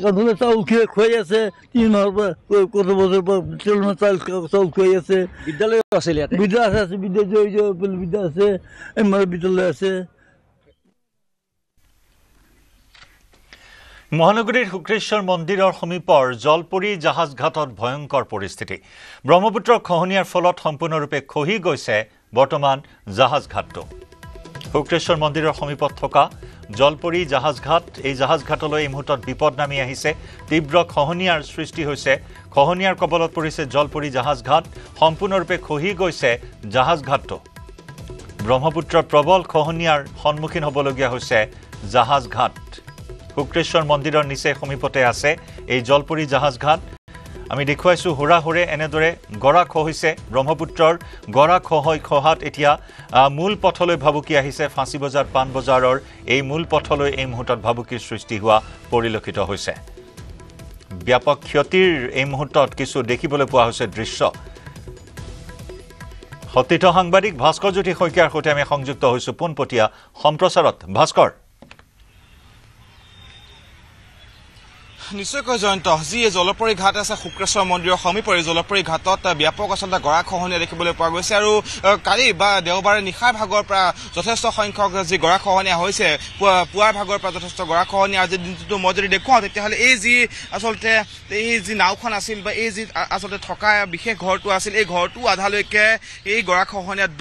S10: কান্দোলে চাউল খুৱাই আছে 3 মাহৰ পৰা কত বছৰৰ পৰা চাউল খুৱাই আছে
S9: বিদ্যালয় আছিল ইয়াতে
S10: বিদ্যালয় আছে বিদ্যালয় আছে বিদ্যালয় আছে
S1: মহানগৰীৰ শুক্ৰেশ্বৰ মন্দিৰৰ সমীপৰ জলপৰী জাহাজঘাটত ভয়ংকৰ পৰিস্থিতি ব্ৰহ্মপুত্ৰৰ খহনীয়াৰ ফলত সম্পূৰ্ণৰূপে খহি গৈছে বৰ্তমান জাহাজঘাটটো শুক্ৰেশ্বৰ মন্দিৰৰ সমীপত থকা জলপৰী জাহাজঘাট এই জাহাজঘাটলৈ এই মুহূৰ্তত বিপদ নামি আহিছে তীব্ৰ খহনীয়াৰ সৃষ্টি হৈছে খহনীয়াৰ কবলত পৰিছে জলপৰী জাহাজঘাট সম্পূৰ্ণৰূপে খহি গৈছে জাহাজঘাটটো ব্ৰহ্মপুত্ৰৰ প্ৰবল খহনীয়াৰ সন্মুখীন হ'বলগীয়া হৈছে জাহাজঘাট শুক্ৰেশ্বৰ মন্দিৰৰ নিচে সমীপতে আছে এই জলপৰী জাহাজঘাট আমি দেখুৱাইছোঁ হুৰাহুৰে এনেদৰে গৰা খহিছে ব্ৰহ্মপুত্ৰৰ গৰা খহাত এতিয়া মূল পথলৈ ভাবুকি আহিছে ফাঁচী বজাৰ পাণ বজাৰৰ এই মূল পথলৈ এই মুহূৰ্তত ভাবুকিৰ সৃষ্টি হোৱা পৰিলক্ষিত হৈছে ব্যাপক ক্ষতিৰ এই মুহূৰ্তত কিছু দেখিবলৈ পোৱা হৈছে দৃশ্য সতীৰ্থ সাংবাদিক ভাস্কৰ জ্যোতি শইকীয়াৰ সৈতে আমি সংযুক্ত হৈছোঁ পোনপটীয়া সম্প্ৰচাৰত ভাস্কৰ
S11: নিশ্চয়কৈ জয়ন্ত যি জলপৰী ঘাট আছে শুক্ৰেশ্বৰ মন্দিৰৰ সমীপৰ জলপৰী ঘাটত ব্যাপক আচলতে গৰা খহনীয়া দেখিবলৈ পোৱা গৈছে আৰু কালি বা দেওবাৰে নিশাৰ ভাগৰ পৰা যথেষ্ট সংখ্যক যি গৰা খহনীয়া হৈছে পুৱাৰ ভাগৰ পৰা যথেষ্ট গৰা খহনীয়া আজিৰ দিনটোতো মই যদি দেখুৱাওঁ তেতিয়াহ'লে এই যি আচলতে এই যি নাওখন আছিল বা এই যি আচলতে থকা বিশেষ ঘৰটো আছিল এই ঘৰটো আধালৈকে এই গৰা খহনীয়াত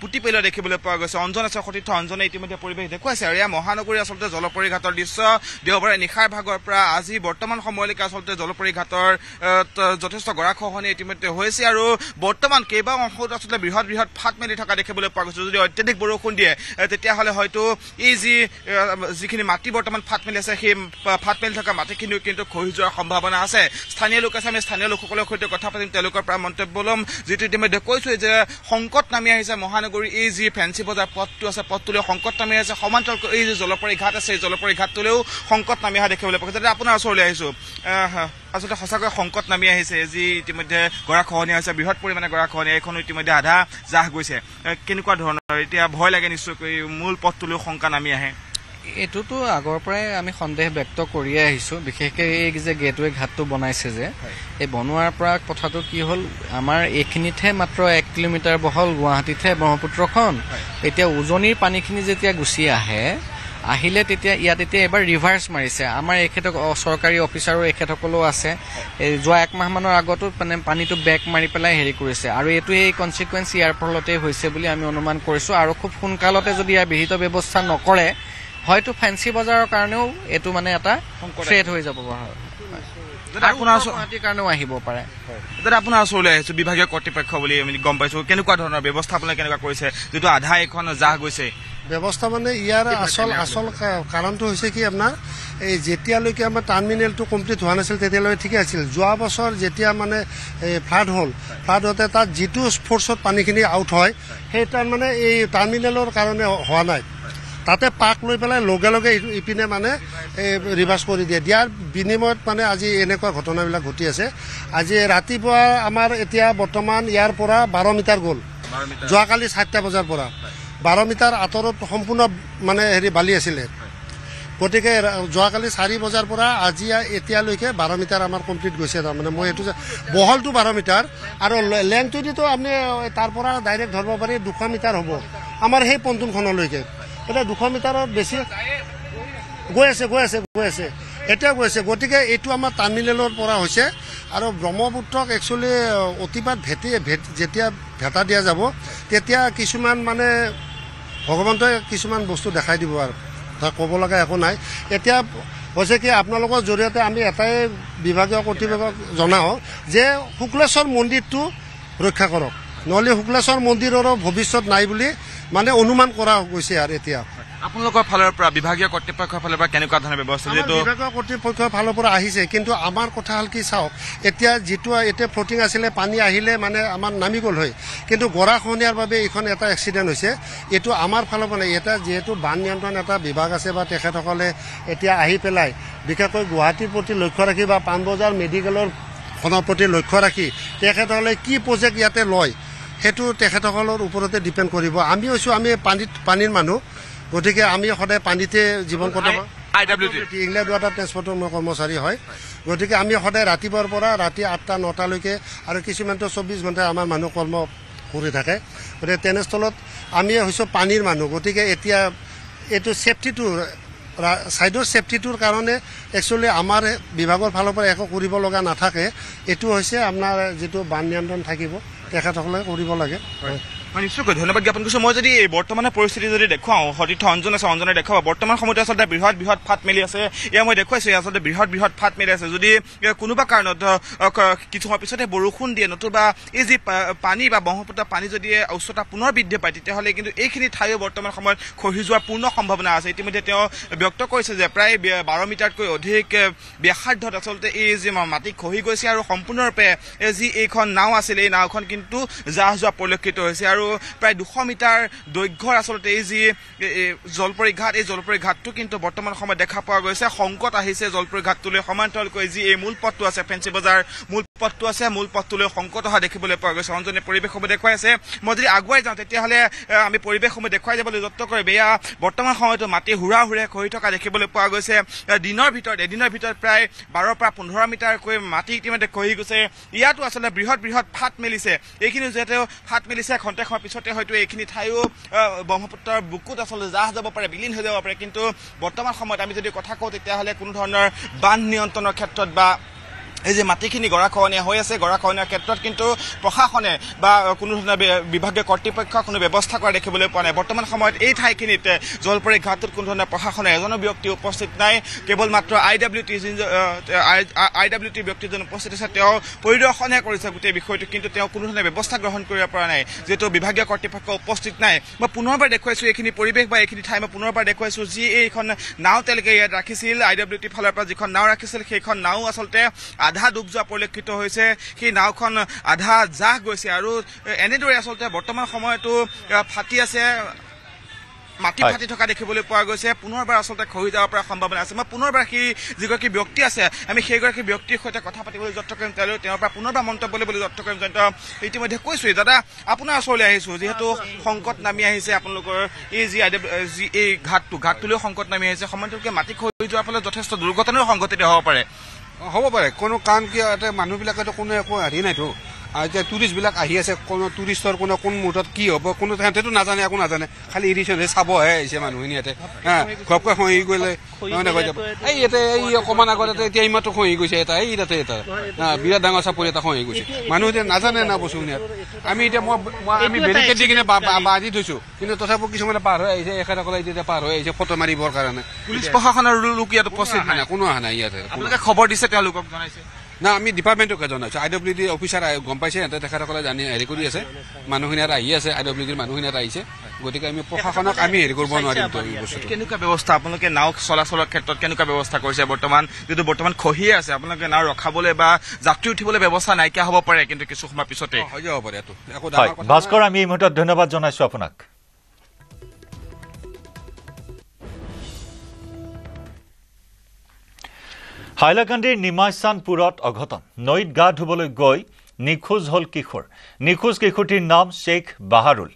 S11: পুতি পেলোৱা দেখিবলৈ পোৱা গৈছে অঞ্জন আছে সতীৰ্থ অঞ্জনে ইতিমধ্যে পৰিৱেশ দেখুৱাইছে আৰু এয়া মহানগৰীৰ আচলতে জলপৰী ঘাটৰ দৃশ্য দেওবাৰে নিশাৰ ভাগৰ পৰা আজি বৰ্তমান সময়লৈকে আচলতে জলপৰী ঘাটৰ যথেষ্ট গৰা খহনীয়া ইতিমধ্যে হৈছে আৰু বৰ্তমান কেইবা অংশত আচলতে বৃহৎ বৃহৎ ফাট মেলি থকা দেখিবলৈ পোৱা গৈছে যদি অত্যাধিক বৰষুণ দিয়ে তেতিয়াহ'লে হয়তো এই যিখিনি মাটি বৰ্তমান ফাট মেলি আছে সেই ফাট মেলি থকা মাটিখিনিও কিন্তু খহি যোৱাৰ সম্ভাৱনা আছে স্থানীয় লোক আছে আমি স্থানীয় লোকসকলৰ সৈতে কথা পাতিম তেওঁলোকৰ পৰা মন্তব্য ল'ম যিটো ইতিমধ্যে কৈছোৱে যে সংকট নামি আহিছে মহানগৰীৰ এই যি ফেঞ্চি বজাৰ পথটো আছে পথটোলৈ সংকট নামি আহিছে সমান্তৰালকৈ এই যি জলপৰী ঘাট আছে এই জলপৰী ঘাটটোলৈও সংকট নামি অহা দেখিবলৈ পোৱা গৈছে আপোনাৰ ওচৰলৈ আহিছোঁ আচলতে সঁচাকৈ সংকট নামি আহিছে যি ইতিমধ্যে গৰা খহনীয়া হৈছে বৃহৎ পৰিমাণে গৰা খহনীয়া এইখনো ইতিমধ্যে আধা জাহ গৈছে কেনেকুৱা ধৰণৰ এতিয়া ভয় লাগে নিশ্চয়কৈ মূল পথটোলৈও শংকা নামি আহে
S12: এইটোতো আগৰ পৰাই আমি সন্দেহ ব্যক্ত কৰিয়ে আহিছোঁ, বিশেষকৈ এই যে গেটৱে ঘাটটো বনাইছে যে এই বনোৱাৰ পৰা কথাটো কি হ'ল, আমাৰ এইখিনিতহে মাত্ৰ 1 কিলোমিটাৰ বহল, গুৱাহাটীতহে ব্ৰহ্মপুত্ৰখন। এতিয়া উজনিৰ পানীখিনি যেতিয়া গুচি আহিলে তেতিয়া ইয়াত এতিয়া এবাৰ ৰিভাৰ্চ মাৰিছে। আমাৰ এখেতক চৰকাৰী অফিচাৰো এখেতসকলেও আছে, যোৱা 1 মাহমানৰ আগতো মানে পানীটো বেক মাৰি পেলাই হেৰি কৰিছে, আৰু এইটো এই কনচিকুৱেঞ্চ ইয়াৰ ফলতে হৈছে বুলি আমি অনুমান কৰিছোঁ। আৰু খুব সোনকালতে যদি ইয়াৰ বিহিত ব্যৱস্থা নকৰে হয়তো ফেঞ্চি বজাৰৰ কাৰণেও এইটো মানে এটা থ্ৰেট হৈ যাব পাৰে, গুৱাহাটীৰ কাৰণেও আহিব পাৰে।
S11: দাদা আপোনাৰ ওচৰলৈ আহিছোঁ, বিভাগীয় কৰ্তৃপক্ষ বুলি আমি গম পাইছোঁ, কেনেকুৱা ধৰণৰ ব্যৱস্থা আপোনালোকে কেনেকুৱা কৰিছে যিটো আধা এইখন জাহ গৈছে?
S13: ব্যৱস্থা মানে ইয়াৰ আচল কাৰণটো হৈছে কি, আপোনাৰ এই যেতিয়ালৈকে আমাৰ টাৰ্মিনেলটো কমপ্লিট হোৱা নাছিল তেতিয়ালৈকে ঠিকে আছিল। যোৱা বছৰ যেতিয়া মানে ফ্লাড হ'ল, ফ্লাড হওঁতে তাত যিটো ফ'ৰ্চত পানীখিনি আউট হয় সেই তাৰ মানে এই টাৰ্মিনেলৰ কাৰণে হোৱা নাই, তাতে পাক লৈ পেলাই লগে লগে ইপিনে মানে ৰিভাৰ্চ কৰি দিয়াৰ বিনিময়ত মানে আজি এনেকুৱা ঘটনাবিলাক ঘটি আছে। আজি ৰাতিপুৱা আমাৰ এতিয়া বৰ্তমান ইয়াৰ পৰা 12 মিটাৰ গ'ল, যোৱাকালি 4টা বজাৰ পৰা 12 মিটাৰ আঁতৰত সম্পূৰ্ণ মানে বালি আছিলে। গতিকে যোৱাকালি 4 বজাৰ পৰা আজি এতিয়ালৈকে 12 মিটাৰ আমাৰ কমপ্লিট গৈছে। তাৰমানে মই এইটো বহলটো 12 মিটাৰ আৰু লেংথটোতো আপুনি তাৰ পৰা ডাইৰেক্ট ধৰিব পাৰি 200 মিটাৰ হ'ব আমাৰ সেই পন্টুনখনলৈকে। এতিয়া 200 মিটাৰত বেছি গৈ আছে এতিয়া গৈ আছে। গতিকে এইটো আমাৰ টাৰ্মিনেলৰ পৰা হৈছে, আৰু ব্ৰহ্মপুত্ৰক একচুৱেলি অতিপাত যেতিয়া ভেটা দিয়া যাব তেতিয়া কিছুমান মানে ভগৱন্তই কিছুমান বস্তু দেখাই দিব, আৰু তাক ক'ব লগা একো নাই। এতিয়া হৈছে কি, আপোনালোকৰ জৰিয়তে আমি এটাই বিভাগীয় কৰ্তৃপক্ষক জনাওঁ যে শুক্লেশ্বৰ মন্দিৰটো ৰক্ষা কৰক, নহ'লে শুক্লেশ্বৰ মন্দিৰৰো ভৱিষ্যত নাই বুলি মানে অনুমান কৰা গৈছে। আৰু এতিয়া
S11: আপোনালোকৰ ফালৰ পৰা বিভাগীয় কৰ্তৃপক্ষৰ ফালৰ পৰা কেনেকুৱা ধৰণৰ ব্যৱস্থা?
S13: বিভাগীয় কৰ্তৃপক্ষৰ ফালৰ পৰা আহিছে, কিন্তু আমাৰ কথা হ'ল কি, চাওক এতিয়া যিটো এতিয়া ফ্লটিং আছিলে পানী আহিলে মানে আমাৰ নামি গ'ল হয়, কিন্তু গৰাখহনীয়াৰ বাবে এইখন এটা এক্সিডেণ্ট হৈছে। এইটো আমাৰ ফালৰ পৰা এটা যিহেতু বান নিয়ন্ত্ৰণ এটা বিভাগ আছে বা তেখেতসকলে এতিয়া আহি পেলাই বিশেষকৈ গুৱাহাটীৰ প্ৰতি লক্ষ্য ৰাখি বা পাণবজাৰ মেডিকেলৰ খনৰ প্ৰতি লক্ষ্য ৰাখি তেখেতসকলে কি প্ৰজেক্ট ইয়াতে লয় সেইটো তেখেতসকলৰ ওপৰতে ডিপেণ্ড কৰিব। আমি পানীৰ মানুহ, গতিকে আমি সদায় পানীতে জীৱন কটাব। ইংলেণ্ড ৱাটাৰ ট্ৰেন্সপৰ্টৰ মই কৰ্মচাৰী হয়, গতিকে আমি সদায় ৰাতিপুৱাৰ পৰা ৰাতি 8টা 9টালৈকে, আৰু কিছুমানটো 24 ঘণ্টা আমাৰ মানুহ কৰ্ম কৰি থাকে। গতিকে তেনেস্থলত আমি হৈছোঁ পানীৰ মানুহ। গতিকে এতিয়া এইটো ছেফটিটো ছাইডৰ ছেফটিটোৰ কাৰণে একচুৱেলি আমাৰ বিভাগৰ ফালৰ পৰা একো কৰিব লগা নাথাকে। এইটো হৈছে আপোনাৰ যিটো বান নিয়ন্ত্ৰণ থাকিব তেখেতসকলে কৰিব লাগে।
S11: নিশ্চয়কৈ ধন্যবাদ জ্ঞাপন কৰিছোঁ। মই যদি বৰ্তমানৰ পৰিস্থিতি যদি দেখুৱাওঁ, সতীৰ্থ অঞ্জন আছে, অঞ্জনে দেখুৱাব বৰ্তমান সময়তে আচলতে বৃহৎ ফাট মেলি আছে। এয়া মই দেখুৱাইছোঁ, আচলতে বৃহৎ ফাট মেলি আছে। যদি কোনোবা কাৰণত কিছু সময় পিছতে বৰষুণ দিয়ে, নতুবা এই যি পানী বা ব্ৰহ্মপুত্ৰৰ পানী যদি উচ্চতা পুনৰ বৃদ্ধি পায় তেতিয়াহ'লে কিন্তু এইখিনি ঠাইও বৰ্তমান সময়ত খহি যোৱাৰ পূৰ্ণ সম্ভাৱনা আছে। ইতিমধ্যে তেওঁ ব্যক্ত কৰিছে যে প্ৰায় 12 মিটাৰতকৈ অধিক ব্যাসাৰ্ধত আচলতে এই যি মাটি খহি গৈছে, আৰু সম্পূৰ্ণৰূপে যি এইখন নাও আছিল এই নাওখন কিন্তু জাহ যোৱা পৰিলক্ষিত হৈছে। আৰু প্ৰায় 200 মিটাৰ দৈৰ্ঘ্যৰ আচলতে এই যি জলপৰী ঘাট, এই জলপৰী ঘাটটো কিন্তু বৰ্তমান সময়ত দেখা পোৱা গৈছে। সংকট আহিছে জলপৰী ঘাটটোলৈ সমান্তৰালকৈ যি এই মূল পথটো আছে, ফেঞ্চি বজাৰ মূল পথটো আছে, মূল পথটোলৈ সংকট অহা দেখিবলৈ পোৱা গৈছে। অঞ্জনে পৰিৱেশসমূহ দেখুৱাই আছে। মই যদি আগুৱাই যাওঁ তেতিয়াহ'লে আমি পৰিৱেশসমূহ দেখুৱাই যাবলৈ যত্ন কৰিম। এয়া বৰ্তমান সময়তো মাটি হুৰা খহি থকা দেখিবলৈ পোৱা গৈছে। এদিনৰ ভিতৰত প্ৰায় 12 পৰা 15 মিটাৰকৈ মাটি ইতিমধ্যে খহি গৈছে। ইয়াতো আচলতে বৃহৎ ফাট মেলিছে। এইখিনি যিহেতু ফাট মেলিছে, খন্তেক সময়ৰ পিছতে হয়তো এইখিনি ঠাইও ব্ৰহ্মপুত্ৰৰ বুকুত আচলতে জাহ যাব পাৰে, বিলীন হৈ যাব পাৰে। কিন্তু বৰ্তমান সময়ত আমি যদি কথা কওঁ তেতিয়াহ'লে কোনো ধৰণৰ বান নিয়ন্ত্ৰণৰ ক্ষেত্ৰত বা এই যে মাটিখিনি গৰাখহনীয়া হৈ আছে, গৰাখহনীয়াৰ ক্ষেত্ৰত কিন্তু প্ৰশাসনে বা কোনো ধৰণৰ বিভাগীয় কৰ্তৃপক্ষ কোনো ব্যৱস্থা কৰা দেখিবলৈ পোৱা নাই। বৰ্তমান সময়ত এই ঠাইখিনিত জলপৰী ঘাটটোত কোনো ধৰণৰ প্ৰশাসনে এজনো ব্যক্তি উপস্থিত নাই। কেৱল মাত্ৰ IWT ব্যক্তিজন উপস্থিত আছে, তেওঁ পৰিদৰ্শনহে কৰিছে গোটেই বিষয়টো, কিন্তু তেওঁ কোনো ধৰণৰ ব্যৱস্থা গ্ৰহণ কৰিব পৰা নাই, যিহেতু বিভাগীয় কৰ্তৃপক্ষ উপস্থিত নাই। মই পুনৰবাৰ দেখুৱাইছোঁ এইখিনি পৰিৱেশ বা এইখিনি ঠাই মই পুনৰবাৰ দেখুৱাইছোঁ। যি এইখন নাও তেওঁলোকে ইয়াত ৰাখিছিল, IWT ফালৰ পৰা যিখন নাও ৰাখিছিল সেইখন নাও আচলতে আধা ডুব যোৱা পৰিলক্ষিত হৈছে। সেই নাওখন আধা জাহ গৈছে, আৰু এনেদৰে আচলতে বৰ্তমান সময়তো ফাটি আছে। মাটি ফাটি থকা দেখিবলৈ পোৱা গৈছে পুনৰবাৰ আচলতে খহি যাবৰ পৰা সম্ভাৱনা আছে মই পুনৰবাৰ সেই যিগৰাকী ব্যক্তি আছে আমি সেইগৰাকী ব্যক্তিৰ সৈতে কথা পাতিবলৈ যত্ন কৰিম তেওঁৰ পৰা পুনৰবাৰ মন্তব্য ল'বলৈ যত্ন কৰিম জয়ন্ত ইতিমধ্যে কৈছোৱে দাদা আপোনাৰ ওচৰলৈ আহিছোঁ যিহেতু সংকট নামি আহিছে আপোনালোকৰ এই যি এই ঘাটটোলৈ সংকট নামি আহিছে সময়টোকে মাটি খহি যোৱাৰ ফলত যথেষ্ট দুৰ্ঘটনাৰ সংঘটিত হ'ব পাৰে
S14: কোনো কাৰণ কিয় ইয়াতে মানুহবিলাকেতো কোনো একো হেৰি নাইতো এতিয়া টুৰিষ্টবিলাক আহি আছে কোনো টুৰিষ্টৰ কোন মুহূৰ্তত কি হ'ব কোনো সিহঁতেতো নাজানে একো নাজানে খালি ইৰিশ্যনহে চাবহে আহিছে মানুহখিনি ইয়াতে ঘপকৈ খহি গ'লে এই ইয়াতে এই অকণমান আগত এতিয়া ইমানটো খহি গৈছে এটা এই তাতে এটা বিৰাট ডাঙৰ চাপৰি এটা খহি গৈছে মানুহ এতিয়া নাজানে না বস্তুখিনি ইয়াত আমি এতিয়া আমি বেৰিকেড দি কিনে বাজি থৈছোঁ কিন্তু তথাপিও কিছুমানে পাৰ হৈ আহিছে এখেতসকলে এতিয়া পাৰ হৈ আহিছে ফটো মাৰিবৰ কাৰণে
S11: পুলিচ প্ৰশাসনৰ লোক ইয়াত উপস্থিত
S14: কোনো অহা নাই ইয়াতে
S11: খবৰ দিছে তেওঁলোকক জনাইছে
S14: না আমি ডিপাৰ্টমেণ্টকে জনাইছোঁ IWD অফিচাৰ গম পাইছে সিহঁতে তেখেতসকলে জানি হেৰি কৰি আছে মানুহখিনি ইয়াত আহি আছে IWDৰ মানুহখিনি ইয়াত আহিছে গতিকে আমি প্ৰশাসনক আমি হেৰি কৰিব নোৱাৰিম বস্তুটো
S11: কেনেকুৱা ব্যৱস্থা আপোনালোকে নাও চলাচলৰ ক্ষেত্ৰত কেনেকুৱা ব্যৱস্থা কৰিছে বৰ্তমান খহিয়ে আছে আপোনালোকে নাও ৰখাবলৈ বা যাত্ৰী উঠিবলৈ ব্যৱস্থা নাইকিয়া হ'ব পাৰে কিন্তু কিছু সময় পিছতে
S14: হৈ যাব পাৰে
S1: ভাস্কৰ আমি এই মুহূৰ্তত ধন্যবাদ জনাইছোঁ আপোনাক হাইলাকান্দিৰ নিমাইচানপুৰত অঘটন নৈত গা ধুবলৈ গৈ নিখোজ হল কিশোৰ নিখোজ কিশোৰটিৰ নাম শেখ বাহাৰুল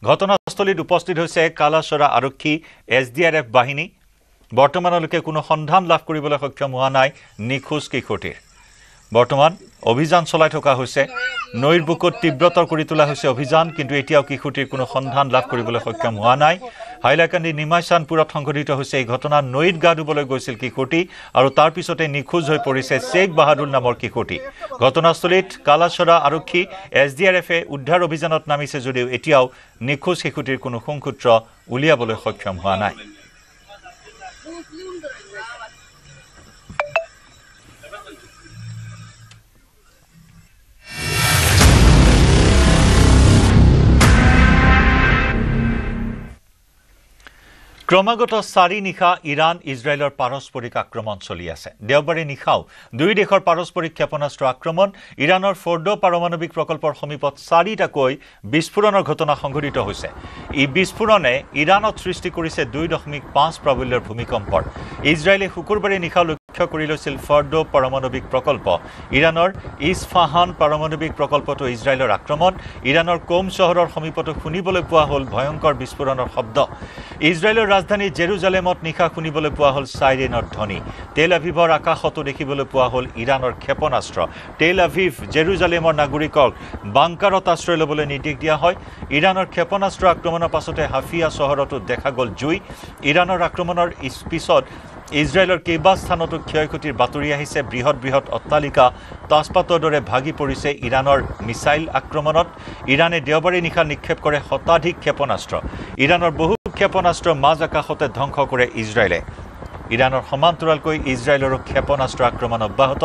S1: ঘটনাস্থলীত উপস্থিত হৈছে কালাচৰা আৰক্ষী SDRF বাহিনী বৰ্তমানলৈকে কোনো সন্ধান লাভ কৰিবলৈ সক্ষম হোৱা নাই নিখোজ কিশোৰটিৰ বৰ্তমান অভিযান চলাই থকা হৈছে নৈৰ বুকুত তীব্ৰতৰ কৰি তোলা হৈছে অভিযান কিন্তু এতিয়াও কিশোৰটিৰ কোনো সন্ধান লাভ কৰিবলৈ সক্ষম হোৱা নাই হাইলাকান্দি নিমাইচানপুৰত সংঘটিত হৈছে এই ঘটনা নৈত গা ধুবলৈ গৈছিল কিশোৰটি আৰু তাৰ পিছতে নিখোজ হৈ পৰিছে শেখ বাহাদুৰ নামৰ কিশোৰটি ঘটনাস্থলীত কালাচৰা আৰক্ষী SDRFে উদ্ধাৰ অভিযানত নামিছে যদিও এতিয়াও নিখোজ শিশুটিৰ কোনো সংসূত্ৰ উলিয়াবলৈ সক্ষম হোৱা নাই ক্ৰমাগত 4 নিশা ইৰাণ ইজৰাইলৰ পাৰস্পৰিক আক্ৰমণ চলি আছে দেওবাৰে নিশাও দুই দেশৰ পাৰস্পৰিক ক্ষেপণাস্ত্ৰ আক্ৰমণ ইৰাণৰ ফৰ্ডো পাৰমাণৱিক প্ৰকল্পৰ সমীপত 4টাকৈ বিস্ফোৰণৰ ঘটনা সংঘটিত হৈছে এই বিস্ফোৰণে ইৰাণত সৃষ্টি কৰিছে 2.5 প্ৰাবল্যৰ ভূমিকম্পৰ ইজৰাইলে শুকুৰবাৰে নিশা লক্ষ্য কৰি লৈছিল ফৰ্ডো পাৰমাণৱিক প্ৰকল্প ইৰাণৰ ইছফাহান পাৰমাণৱিক প্ৰকল্পটো ইজৰাইলৰ আক্ৰমণ ইৰাণৰ কোম চহৰৰ সমীপত শুনিবলৈ পোৱা হ'ল ভয়ংকৰ বিস্ফোৰণৰ শব্দ ইজৰাইলৰ ৰাজধানী জেৰুজালেমত নিশা শুনিবলৈ পোৱা হ'ল সাইৰেনৰ ধ্বনি তেল আভিভৰ আকাশতো দেখিবলৈ পোৱা হ'ল ইৰাণৰ ক্ষেপণাস্ত্ৰ তেল আভিভ জেৰুজালেমৰ নাগৰিকক বাংকাৰত আশ্ৰয় ল'বলৈ নিৰ্দেশ দিয়া হয় ইৰাণৰ ক্ষেপণাস্ত্ৰ আক্ৰমণৰ পাছতে হাফিয়া চহৰতো দেখা গ'ল জুই ইৰাণৰ আক্ৰমণৰ পিছত ইজৰাইলৰ কেইবা স্থানতো ক্ষয়ক্ষতিৰ বাতৰি আহিছে বৃহৎ অট্টালিকা তাজপাতৰ দৰে ভাগি পৰিছে ইৰাণৰ মিছাইল আক্ৰমণত ইৰাণে দেওবাৰে নিশা নিক্ষেপ কৰে শতাধিক ক্ষেপণাস্ত্ৰ ইৰাণৰ বহু ক্ষেপণাস্ত্ৰ মাজ আকাশতে ধ্বংস কৰে ইজৰাইলে ইৰাণৰ সমান্তৰালকৈ ইজৰাইলৰ ক্ষেপণাস্ত্ৰ আক্ৰমণ অব্যাহত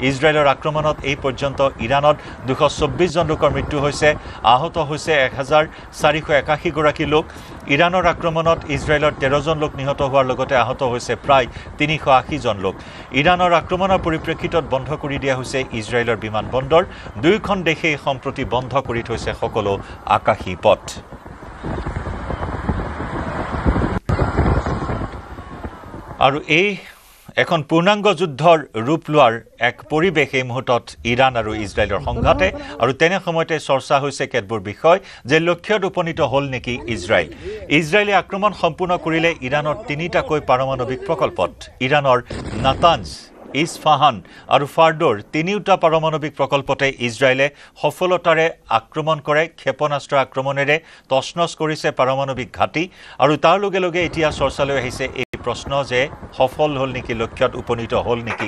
S1: ইজৰাইলৰ আক্ৰমণত এই পৰ্যন্ত ইৰাণত 224 জন লোকৰ মৃত্যু হৈছে আহত হৈছে 1481 গৰাকী লোক ইৰাণৰ আক্ৰমণত ইজৰাইলৰ 13 জন লোক নিহত হোৱাৰ লগতে আহত হৈছে প্ৰায় 380 জন লোক ইৰাণৰ আক্ৰমণৰ পৰিপ্ৰেক্ষিতত বন্ধ কৰি দিয়া হৈছে ইজৰাইলৰ বিমানবন্দৰ দুয়োখন দেশে সম্প্ৰতি বন্ধ কৰি থৈছে সকলো আকাশী পথ আৰু এই এখন পূৰ্ণাংগ যুদ্ধৰ ৰূপ লোৱাৰ এক পৰিৱেশ এই মুহূৰ্তত ইৰাণ আৰু ইজৰাইলৰ সংঘাতে আৰু তেনে সময়তে চৰ্চা হৈছে কেতবোৰ বিষয় যে লক্ষ্যত উপনীত হ'ল নেকি ইজৰাইলে আক্ৰমণ সম্পূৰ্ণ কৰিলে ইৰাণৰ 3টাকৈ পাৰমাণৱিক প্ৰকল্পত ইৰাণৰ নাতাঞ্জ ইছফাহান আৰু ফাৰ্ডোৰ 3টা পাৰমাণৱিক প্ৰকল্পতে ইজৰাইলে সফলতাৰে আক্ৰমণ কৰে ক্ষেপণাস্ত্ৰ আক্ৰমণেৰে তছনছ কৰিছে পাৰমাণৱিক ঘাটি আৰু তাৰ লগে লগে এতিয়া চৰ্চালৈ আহিছে এই প্ৰশ্ন যে সফল হ'ল নেকি লক্ষ্যত উপনীত হ'ল নেকি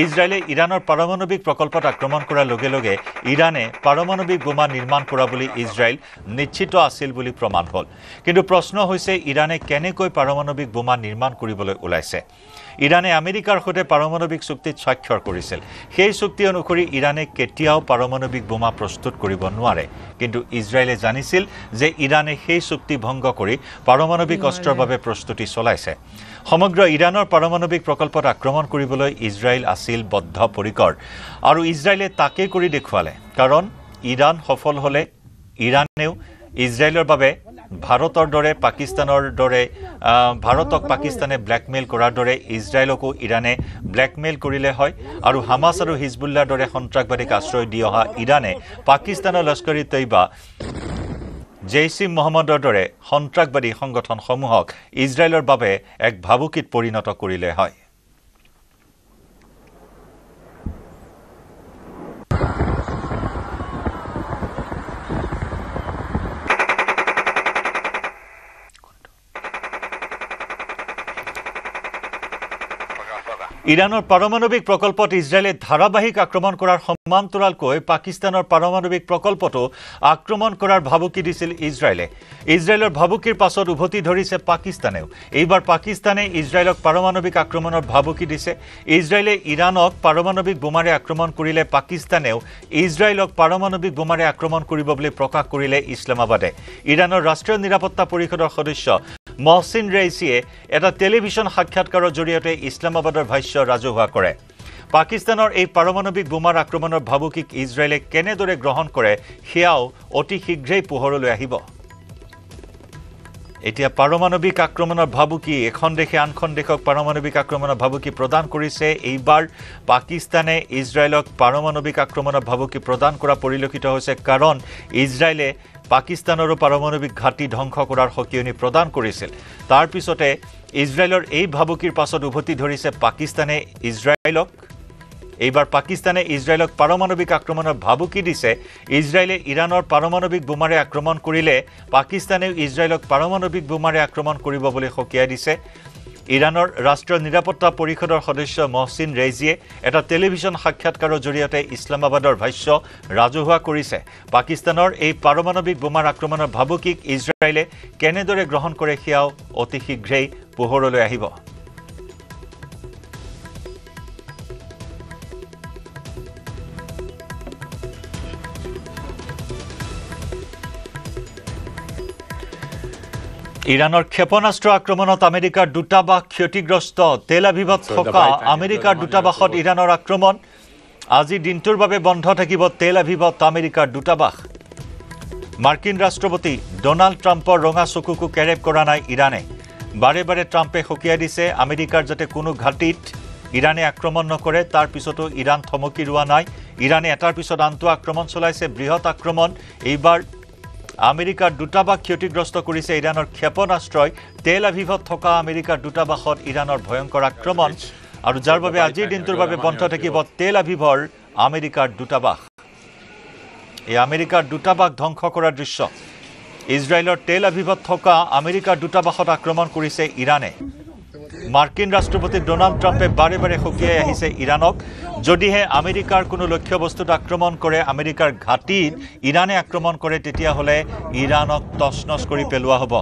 S1: ইজৰাইলে ইৰাণৰ পাৰমাণৱিক প্ৰকল্পত আক্ৰমণ কৰাৰ লগে লগে ইৰাণে পাৰমাণৱিক বোমা নিৰ্মাণ কৰা বুলি ইজৰাইল নিশ্চিত আছিল বুলি প্ৰমাণ হ'ল কিন্তু প্ৰশ্ন হৈছে ইৰাণে কেনেকৈ পাৰমাণৱিক বোমা নিৰ্মাণ কৰিবলৈ ওলাইছে ইৰাণে আমেৰিকাৰ সৈতে পাৰমাণৱিক চুক্তিত স্বাক্ষৰ কৰিছিল সেই চুক্তি অনুসৰি ইৰাণে কেতিয়াও পাৰমাণৱিক বোমা প্ৰস্তুত কৰিব নোৱাৰে কিন্তু ইজৰাইলে জানিছিল যে ইৰাণে সেই চুক্তি ভংগ কৰি পাৰমাণৱিক অস্ত্ৰৰ বাবে প্ৰস্তুতি চলাইছে সমগ্ৰ ইৰাণৰ পাৰমাণৱিক প্ৰকল্পত আক্ৰমণ কৰিবলৈ ইজৰাইল আছিল বদ্ধপৰিকৰ আৰু ইজৰাইলে তাকে কৰি দেখুৱালে কাৰণ ইৰাণ সফল হ'লে ইৰাণেও ইজৰাইলৰ বাবে ভাৰতৰ দৰে পাকিস্তানৰ দৰে ভাৰতক পাকিস্তানে ব্লেকমেইল কৰাৰ দৰে ইজৰাইলকো ইৰাণে ব্লেকমেইল কৰিলে হয় আৰু হামাছ আৰু হিজবুল্লাৰ দৰে সন্ত্ৰাসবাদীক আশ্ৰয় দি অহা ইৰাণে পাকিস্তানৰ লস্কৰী তৈবা জেইছ ই মহম্মদৰ দৰে সন্ত্ৰাসবাদী সংগঠনসমূহক ইজৰাইলৰ বাবে এক ভাবুকিত পৰিণত কৰিলে হয় ইৰাণৰ পাৰমাণৱিক প্ৰকল্পত ইজৰাইলে ধাৰাবাহিক আক্ৰমণ কৰাৰ সমান্তৰালকৈ পাকিস্তানৰ পাৰমাণৱিক প্ৰকল্পটো আক্ৰমণ কৰাৰ ভাবুকি দিছিল ইজৰাইলে ইজৰাইলৰ ভাবুকিৰ পাছত উভতি ধৰিছে পাকিস্তানেও এইবাৰ পাকিস্তানে ইজৰাইলক পাৰমাণৱিক আক্ৰমণৰ ভাবুকি দিছে ইজৰাইলে ইৰাণক পাৰমাণৱিক বোমাৰে আক্ৰমণ কৰিলে পাকিস্তানেও ইজৰাইলক পাৰমাণৱিক বোমাৰে আক্ৰমণ কৰিব বুলি প্ৰকাশ কৰিলে ইছলামাবাদে ইৰাণৰ ৰাষ্ট্ৰীয় নিৰাপত্তা পৰিষদৰ সদস্য মহচিন ৰেইছিয়ে এটা টেলিভিছন সাক্ষাৎকাৰৰ জৰিয়তে ইছলামাবাদৰ ভাষ্য ৰাজহুৱা কৰে পাকিস্তানৰ এই পাৰমাণৱিক বোমাৰ আক্ৰমণৰ ভাবুকিক ইজৰাইলে কেনেদৰে গ্ৰহণ কৰে সেয়াও অতি শীঘ্ৰেই পোহৰলৈ আহিব এতিয়া পাৰমাণৱিক আক্ৰমণৰ ভাবুকি এখন দেশে আনখন দেশক পাৰমাণৱিক আক্ৰমণৰ ভাবুকি প্ৰদান কৰিছে এইবাৰ পাকিস্তানে ইজৰাইলক পাৰমাণৱিক আক্ৰমণৰ ভাবুকি প্ৰদান কৰা পৰিলক্ষিত হৈছে কাৰণ ইজৰাইলে পাকিস্তানৰো পাৰমাণৱিক ঘাটি ধ্বংস কৰাৰ সকিয়নি প্ৰদান কৰিছিল তাৰ পিছতে ইজৰাইলৰ এই ভাবুকিৰ পাছত উভতি ধৰিছে পাকিস্তানে ইজৰাইলক এইবাৰ পাকিস্তানে ইজৰাইলক পাৰমাণৱিক আক্ৰমণৰ ভাবুকি দিছে ইজৰাইলে ইৰাণৰ পাৰমাণৱিক বোমাৰে আক্ৰমণ কৰিলে পাকিস্তানেও ইজৰাইলক পাৰমাণৱিক বোমাৰে আক্ৰমণ কৰিব বুলি সকিয়াই দিছে ইৰাণৰ ৰাষ্ট্ৰীয় নিৰাপত্তা পৰিষদৰ সদস্য মহচিন ৰেইজিয়ে এটা টেলিভিছন সাক্ষাৎকাৰৰ জৰিয়তে ইছলামাবাদৰ ভাষ্য ৰাজহুৱা কৰিছে পাকিস্তানৰ এই পাৰমাণৱিক বোমাৰ আক্ৰমণৰ ভাবুকিক ইজৰাইলে কেনেদৰে গ্ৰহণ কৰে সেয়াও অতি শীঘ্ৰেই পোহৰলৈ আহিব ইৰাণৰ ক্ষেপণাস্ত্ৰ আক্ৰমণত আমেৰিকাৰ দূতাবাস ক্ষতিগ্ৰস্ত তেল আভিভত থকা আমেৰিকাৰ দূতাবাসত ইৰাণৰ আক্ৰমণ আজি দিনটোৰ বাবে বন্ধ থাকিব তেল আভিভত আমেৰিকাৰ দূতাবাস মাৰ্কিন ৰাষ্ট্ৰপতি ডোনাল্ড ট্ৰাম্পৰ ৰঙা চকুকো কেৰেপ কৰা নাই ইৰাণে বাৰে বাৰে ট্ৰাম্পে সকিয়াই দিছে আমেৰিকাৰ যাতে কোনো ঘাটিত ইৰাণে আক্ৰমণ নকৰে তাৰ পিছতো ইৰাণ থমকি ৰোৱা নাই ইৰাণে এটাৰ পিছত আনটো আক্ৰমণ চলাইছে বৃহৎ আক্ৰমণ এইবাৰ আমেৰিকাৰ দূতাবাস ক্ষতিগ্ৰস্ত কৰিছে ইৰাণৰ ক্ষেপণাস্ত্ৰই তেল আভিভত থকা আমেৰিকাৰ দূতাবাসত ইৰাণৰ ভয়ংকৰ আক্ৰমণ আৰু যাৰ বাবে আজিৰ দিনটোৰ বাবে বন্ধ থাকিব তেল আভিভৰ আমেৰিকাৰ দূতাবাস এই আমেৰিকাৰ দূতাবাস ধ্বংস কৰাৰ দৃশ্য ইজৰাইলৰ তেল আভিভত থকা আমেৰিকাৰ দূতাবাসত আক্ৰমণ কৰিছে ইৰাণে মাৰ্কিন ৰাষ্ট্ৰপতি ডোনাল্ড ট্ৰাম্পে বাৰে বাৰে সকিয়াই আহিছে ইৰাণক যদিহে আমেৰিকাৰ কোনো লক্ষ্যবস্তুত আক্ৰমণ কৰে আমেৰিকাৰ ঘাটিত ইৰাণে আক্ৰমণ কৰে তেতিয়াহ'লে ইৰাণক তছনছ কৰি পেলোৱা হ'ব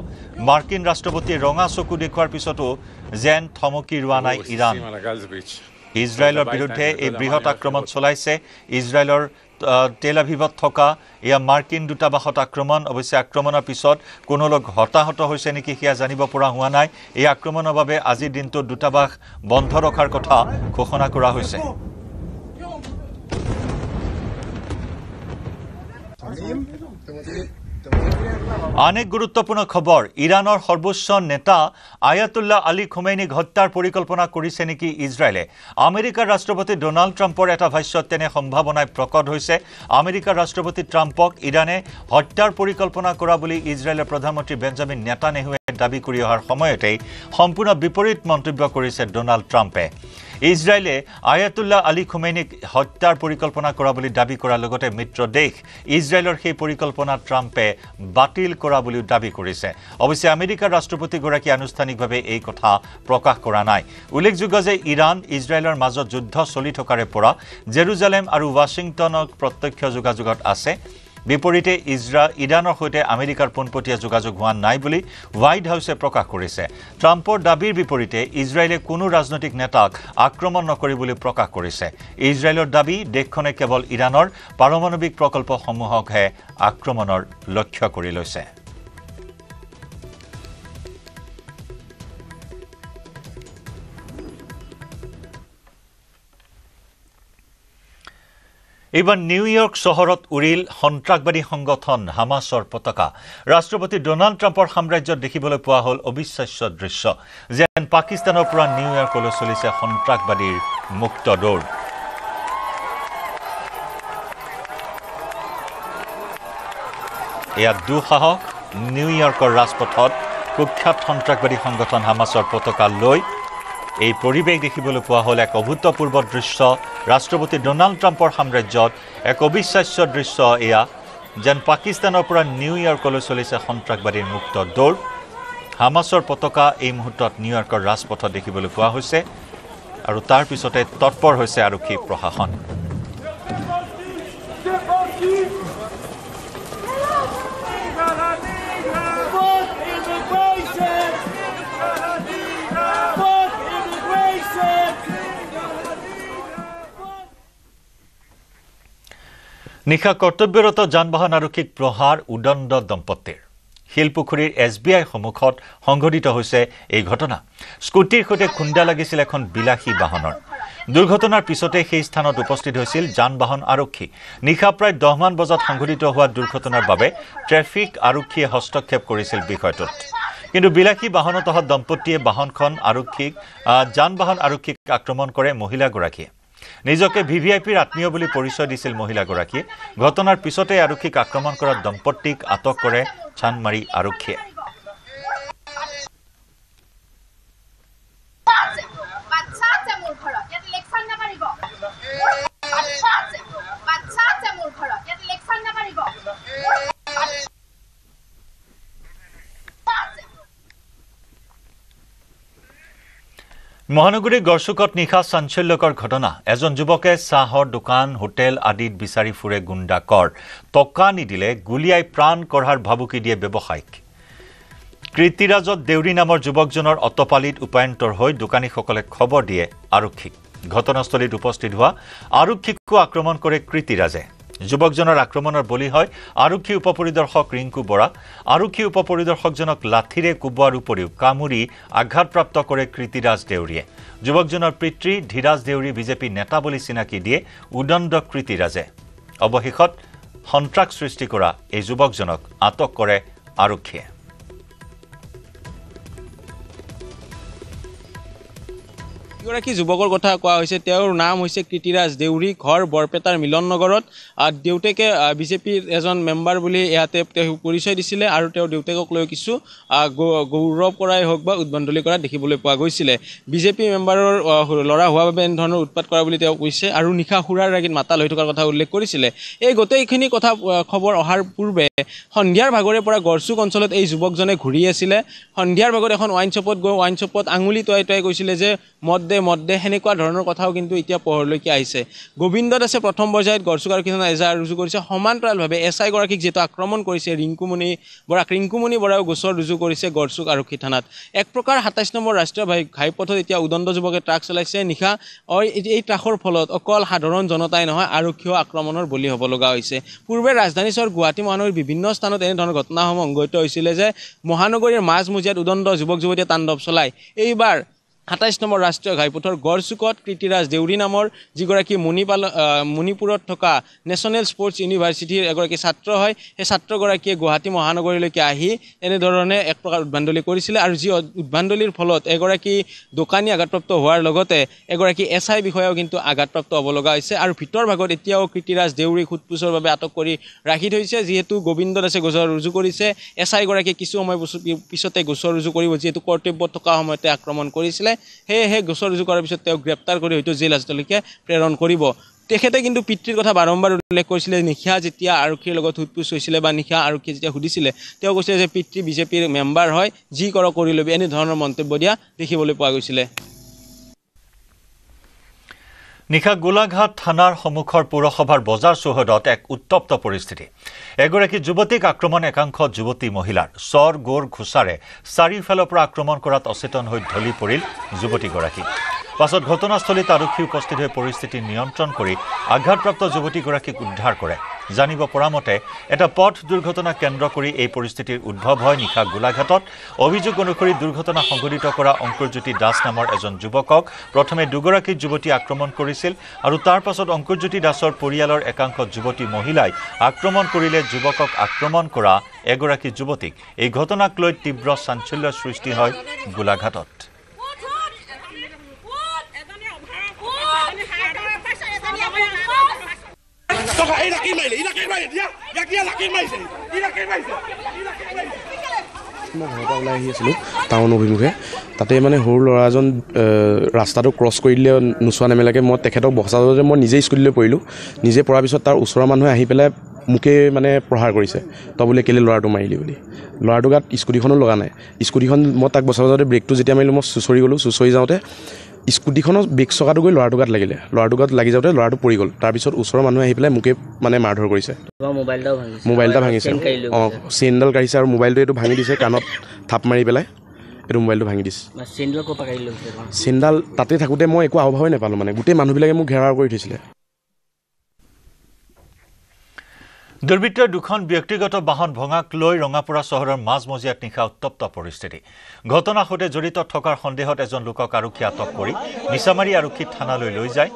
S1: মাৰ্কিন ৰাষ্ট্ৰপতিৰ ৰঙা চকু দেখুৱাৰ পিছতো যেন থমকি ৰোৱা নাই ইৰাণ ইজৰাইলৰ বিৰুদ্ধে এই বৃহৎ আক্ৰমণ চলাইছে ইজৰাইলৰ তেল আভিভত থকা এয়া মাৰ্কিন দূতাবাসত আক্ৰমণ অৱশ্যে আক্ৰমণৰ পিছত কোনো লোক হতাহত হৈছে নেকি সেয়া জানিব পৰা হোৱা নাই এই আক্ৰমণৰ বাবে আজিৰ দিনটোত দূতাবাস বন্ধ ৰখাৰ কথা ঘোষণা কৰা হৈছে আন এক গুৰুত্বপূৰ্ণ খবৰ ইৰাণৰ সৰ্বোচ্চ নেতা আয়াতুল্লাহ আলী খোমেইনিক হত্যাৰ পৰিকল্পনা কৰিছে নেকি ইজৰাইলে আমেৰিকাৰ ৰাষ্ট্ৰপতি ডোনাল্ড ট্ৰাম্পৰ এটা ভাষ্যত তেনে সম্ভাৱনাই প্ৰকট হৈছে আমেৰিকাৰ ৰাষ্ট্ৰপতি ট্ৰাম্পক ইৰাণে হত্যাৰ পৰিকল্পনা কৰা বুলি ইজৰাইলৰ প্ৰধানমন্ত্ৰী বেঞ্জামিন নেতানেহুৱে দাবী কৰি অহাৰ সময়তেই সম্পূৰ্ণ বিপৰীত মন্তব্য কৰিছে ডোনাল্ড ট্ৰাম্পে ইজৰাইলে আয়াতুল্লাহ আলী খোমেইনিক হত্যাৰ পৰিকল্পনা কৰা বুলি দাবী কৰাৰ লগতে মিত্ৰ দেশ ইজৰাইলৰ সেই পৰিকল্পনা ট্ৰাম্পে বাতিল কৰা বুলি দাবী কৰিছে অৱশ্যে আমেৰিকাৰ ৰাষ্ট্ৰপতিগৰাকী আনুষ্ঠানিকভাৱে এই কথা প্ৰকাশ কৰা নাই উল্লেখযোগ্য যে ইৰাণ ইজৰাইলৰ মাজত যুদ্ধ চলি থকাৰে পৰা জেৰুজালেম আৰু ৱাশ্বিংটনৰ প্ৰত্যক্ষ যোগাযোগত আছে বিপৰীতে ইৰাণৰ সৈতে আমেৰিকাৰ পোনপটীয়া যোগাযোগ হোৱা নাই বুলি হোৱাইট হাউছে প্ৰকাশ কৰিছে ট্ৰাম্পৰ দাবীৰ বিপৰীতে ইজৰাইলে কোনো ৰাজনৈতিক নেতাক আক্ৰমণ নকৰি বুলি প্ৰকাশ কৰিছে ইজৰাইলৰ দাবী দেশখনে কেৱল ইৰাণৰ পাৰমাণৱিক প্ৰকল্পসমূহকহে আক্ৰমণৰ লক্ষ্য কৰি লৈছে এইবাৰ নিউয়ৰ্ক চহৰত উৰিল সন্ত্ৰাসবাদী সংগঠন হামাছৰ পতাকা ৰাষ্ট্ৰপতি ডোনাল্ড ট্ৰাম্পৰ সাম্ৰাজ্যত দেখিবলৈ পোৱা হ'ল অবিশ্বাস্য দৃশ্য যেন পাকিস্তানৰ পৰা নিউয়ৰ্কলৈ চলিছে সন্ত্ৰাসবাদীৰ মুক্ত দৌৰ এয়া দুঃসাহস নিউয়ৰ্কৰ ৰাজপথত কুখ্যাত সন্ত্ৰাসবাদী সংগঠন হামাছৰ পতাকা লৈ এই পৰিৱেশ দেখিবলৈ পোৱা হ'ল এক অভূতপূৰ্ব দৃশ্য ৰাষ্ট্ৰপতি ডোনাল্ড ট্ৰাম্পৰ সাম্ৰাজ্যত এক অবিশ্বাস্য দৃশ্য এয়া যেন পাকিস্তানৰ পৰা নিউয়ৰ্কলৈ চলিছে সন্ত্ৰাসবাদীৰ মুক্ত দৌৰ হামাছৰ পতাকা এই মুহূৰ্তত নিউয়ৰ্কৰ ৰাজপথত দেখিবলৈ পোৱা হৈছে আৰু তাৰ পিছতে তৎপৰ হৈছে আৰক্ষী প্ৰশাসন নিশা কৰ্তব্যৰত যান-বাহন আৰক্ষীক প্ৰহাৰ উদণ্ড দম্পতীৰ শিলপুখুৰীৰ SBI সন্মুখত সংঘটিত হৈছে এই ঘটনা স্কুটিৰ সৈতে খুন্দা লাগিছিল এখন বিলাসী বাহনৰ দুৰ্ঘটনাৰ পিছতে সেই স্থানত উপস্থিত হৈছিল যান-বাহন আৰক্ষী নিশা প্ৰায় 10 মান বজাত সংঘটিত হোৱা দুৰ্ঘটনাৰ বাবে ট্ৰেফিক আৰক্ষীয়ে হস্তক্ষেপ কৰিছিল বিষয়টোত কিন্তু বিলাসী বাহনত অহা দম্পতীয়ে বাহনখন যান-বাহন আৰক্ষীক আক্ৰমণ কৰে মহিলাগৰাকীয়ে নিজকে ভিভিআইপিৰ আত্মীয় বুলি পৰিচয় দিছিল মহিলাগৰাকীয়ে ঘটনাৰ পিছতে আৰক্ষীক আক্ৰমণ কৰা দম্পতীক আটক কৰে চানমাৰী আৰক্ষীয়ে মহানগৰীৰ গড়চুকত নিশা চাঞ্চল্যকৰ ঘটনা এজন যুৱকে চাহৰ দোকান হোটেল আদিত বিচাৰি ফুৰে গুণ্ডাকৰ টকা নিদিলে গুলিয়াই প্ৰাণ কঢ়াৰ ভাবুকি দিয়ে ব্যৱসায়িক কৃতিৰাজত দেউৰী নামৰ যুৱকজনৰ অটপালিত উপায়ন্তৰ হৈ দোকানীসকলে খবৰ দিয়ে আৰক্ষীক ঘটনাস্থলীত উপস্থিত হোৱা আৰক্ষীকো আক্ৰমণ কৰে কৃতিৰাজে যুৱকজনৰ আক্ৰমণৰ বলি হয় আৰক্ষী উপপৰিদৰ্শক ৰিংকু বৰা আৰক্ষী উপপৰিদৰ্শকজনক লাঠিৰে কোবোৱাৰ উপৰিও কামুৰি আঘাতপ্ৰাপ্ত কৰে কৃতিৰাজ দেউৰীয়ে যুৱকজনৰ পিতৃ ধীৰাজ দেউৰী বিজেপি নেতা বুলি চিনাকি দিয়ে উদণ্ড কৃতিৰাজে অৱশেষত সন্ত্ৰাস সৃষ্টি কৰা এই যুৱকজনক আটক কৰে আৰক্ষীয়ে
S15: এগৰাকী যুৱকৰ কথা কোৱা হৈছে তেওঁৰ নাম হৈছে কৃতিৰাজ দেউৰী ঘৰ বৰপেটাৰ মিলন নগৰত দেউতাকে বিজেপিৰ এজন মেম্বাৰ বুলি ইয়াতে তেওঁ পৰিচয় দিছিলে আৰু তেওঁৰ দেউতাকক লৈ কিছু গৌৰৱ কৰাই হওক বা উদ্ভণ্ডলি কৰা দেখিবলৈ পোৱা গৈছিলে বিজেপি মেম্বাৰৰ ল'ৰা হোৱাৰ বাবে এনেধৰণৰ উৎপাত কৰা বুলি তেওঁ কৈছে আৰু নিশা সুৰাৰ ৰাগীত মাতাল হৈ থকাৰ কথা উল্লেখ কৰিছিলে এই গোটেইখিনি কথা খবৰ অহাৰ পূৰ্বে সন্ধিয়াৰ ভাগৰে পৰা গড়চুক অঞ্চলত এই যুৱকজনে ঘূৰি আছিলে সন্ধিয়াৰ ভাগত এখন ৱাইন শ্বপত গৈ ৱাইন শ্বপত আঙুলি টুৱাই কৈছিলে যে মদ দে সেনেকুৱা ধৰণৰ কথাও কিন্তু এতিয়া পোহৰলৈকে আহিছে গোবিন্দ দাসে প্ৰথম পৰ্যায়ত গড়চুক আৰক্ষীয়ে এজাহাৰ ৰুজু কৰিছে সমান্তৰালভাৱে SI গৰাকীক যেটো আক্ৰমণ কৰিছে ৰিংকুমণি বৰাও গোচৰ ৰুজু কৰিছে গড়চুক আৰক্ষী থানাত এক প্ৰকাৰ 27 নম্বৰ ৰাষ্ট্ৰীয় ঘাইপথত এতিয়া উদণ্ড যুৱকে ট্ৰাক চলাইছে নিশা এই ট্ৰাকৰ ফলত অকল সাধাৰণ জনতাই নহয় আৰক্ষীও আক্ৰমণৰ বলি হ'ব লগা হৈছে পূৰ্বে ৰাজধানী চহৰ গুৱাহাটী মহানগৰীৰ বিভিন্ন স্থানত এনে ধৰণৰ ঘটনাসমূহ সংঘটিত হৈছিলে যে মহানগৰীৰ মাজমজিয়াত উদণ্ড যুৱক যুৱতীয়ে তাণ্ডৱ চলায় এইবাৰ 27 নম্বৰ ৰাষ্ট্ৰীয় ঘাইপথৰ গড়চুকত কৃতিৰাজ দেউৰী নামৰ যিগৰাকী মণিপুৰত থকা নেশ্যনেল স্পৰ্টছ ইউনিভাৰ্চিটিৰ এগৰাকী ছাত্ৰ হয় সেই ছাত্ৰগৰাকীয়ে গুৱাহাটী মহানগৰীলৈকে আহি এনেধৰণে এক প্ৰকাৰ উদ্ভণ্ডলি কৰিছিলে আৰু যি উদ্ভণ্ডলিৰ ফলত এগৰাকী দোকানী আঘাতপ্ৰাপ্ত হোৱাৰ লগতে এগৰাকী SI বিষয়াও কিন্তু আঘাতপ্ৰাপ্ত হ'ব লগা হৈছে আৰু ভিতৰ ভাগত এতিয়াও কৃতিৰাজ দেউৰীক সোধপোছৰ বাবে আটক কৰি ৰাখি থৈছে যিহেতু গোবিন্দ দাসে গোচৰ ৰুজু কৰিছে SI গৰাকীয়ে কিছু সময় পিছতে গোচৰ ৰুজু কৰিব যিহেতু কৰ্তব্যত থকা সময়তে আক্ৰমণ কৰিছিলে সেয়েহে গোচৰ ৰুজু কৰাৰ পিছত তেওঁ গ্ৰেপ্তাৰ কৰি হয়তো জেল হাজতলৈকে প্ৰেৰণ কৰিব তেখেতে কিন্তু পিতৃৰ কথা বাৰম্বাৰ উল্লেখ কৰিছিলে নিশা যেতিয়া আৰক্ষীৰ লগত সোধপোছ হৈছিলে বা নিশা আৰক্ষীয়ে যেতিয়া সুধিছিলে তেওঁ কৈছিলে যে পিতৃ বিজেপিৰ মেম্বাৰ হয় যি কৰ কৰি ল'বি এনে ধৰণৰ মন্তব্য দিয়া দেখিবলৈ পোৱা গৈছিলে
S1: নিশা গোলাঘাট থানাৰ সন্মুখৰ পৌৰসভাৰ বজাৰ চৌহদত এক উত্তপ্ত পৰিস্থিতি এগৰাকী যুৱতীক আক্ৰমণ একাংশ যুৱতী মহিলাৰ চৰ গোৰ ঘুচাৰে চাৰিওফালৰ পৰা আক্ৰমণ কৰাত অচেতন হৈ ঢলি পৰিল যুৱতীগৰাকী পাছত ঘটনাস্থলীত আৰক্ষী উপস্থিত হৈ পৰিস্থিতি নিয়ন্ত্ৰণ কৰি আঘাতপ্ৰাপ্ত যুৱতীগৰাকীক উদ্ধাৰ কৰে জানিব পৰা মতে এটা পথ দুৰ্ঘটনা কেন্দ্ৰ কৰি এই পৰিস্থিতিৰ উদ্ভৱ হয় নিশা গোলাঘাটত অভিযোগ অনুসৰি দুৰ্ঘটনা সংঘটিত কৰা অংকুৰজ্যোতি দাস নামৰ এজন যুৱকক প্ৰথমে দুগৰাকী যুৱতী আক্ৰমণ কৰিছিল আৰু তাৰ পাছত অংকুৰজ্যোতি দাসৰ পৰিয়ালৰ একাংশ যুৱতী মহিলাই আক্ৰমণ কৰিলে যুৱকক আক্ৰমণ কৰা এগৰাকী যুৱতীক এই ঘটনাক লৈ তীব্ৰ চাঞ্চল্যৰ সৃষ্টি হয় গোলাঘাটত
S16: মই ঘৰৰ পৰা ওলাই আহি আছিলোঁ টাউন অভিমুখে তাতে মানে সৰু ল'ৰা এজন ৰাস্তাটো ক্ৰছ কৰি দিলে নোচোৱা নেমেলাকৈ মই তেখেতক বচাওঁতে মই নিজেই স্কুটিলৈ পৰিলোঁ নিজে পৰাৰ পিছত তাৰ ওচৰৰ মানুহে আহি পেলাই মোকে মানে প্ৰহাৰ কৰিছে তই বোলে কেলৈ ল'ৰাটো মাৰিলি বুলি ল'ৰাটোৰ গাত স্কুটিখনো লগা নাই স্কুটিখন মই তাক বচাব যাওঁতে ব্ৰেকটো যেতিয়া মাৰিলোঁ মই চুঁচৰি গ'লোঁ চুঁচৰি যাওঁতে স্কুটিখনৰ ব্ৰেক চকাটো গৈ ল'ৰাটোৰ গাত লাগিলে ল'ৰাটোৰ গাত লাগি যাওঁতে ল'ৰাটো পৰি গ'ল তাৰপিছত ওচৰৰ মানুহে আহি পেলাই মোকে মানে মাৰধৰ কৰিছে মোবাইল এটা ভাঙিছে অঁ চেইনডাল কাঢ়িছে আৰু মোবাইলটো এইটো ভাঙি দিছে কাণত থাপ মাৰি পেলাই এইটো মোবাইলটো ভাঙি দিছে চেইনডাল তাতে থাকোঁতে মই একো আওভাৱেই নাপালোঁ মানে গোটেই মানুহবিলাকে মোক ঘেৰাও কৰি থৈছিলে
S1: দুৰ্বৃত্তৰ দুখন ব্যক্তিগত বাহন ভঙাক লৈ ৰঙাপুৰা চহৰৰ মাজমজিয়াত নিশা উত্তপ্ত পৰিস্থিতি ঘটনাৰ সৈতে জড়িত থকাৰ সন্দেহত এজন লোকক আৰক্ষী আটক কৰি মিছামাৰী আৰক্ষী থানালৈ লৈ যায়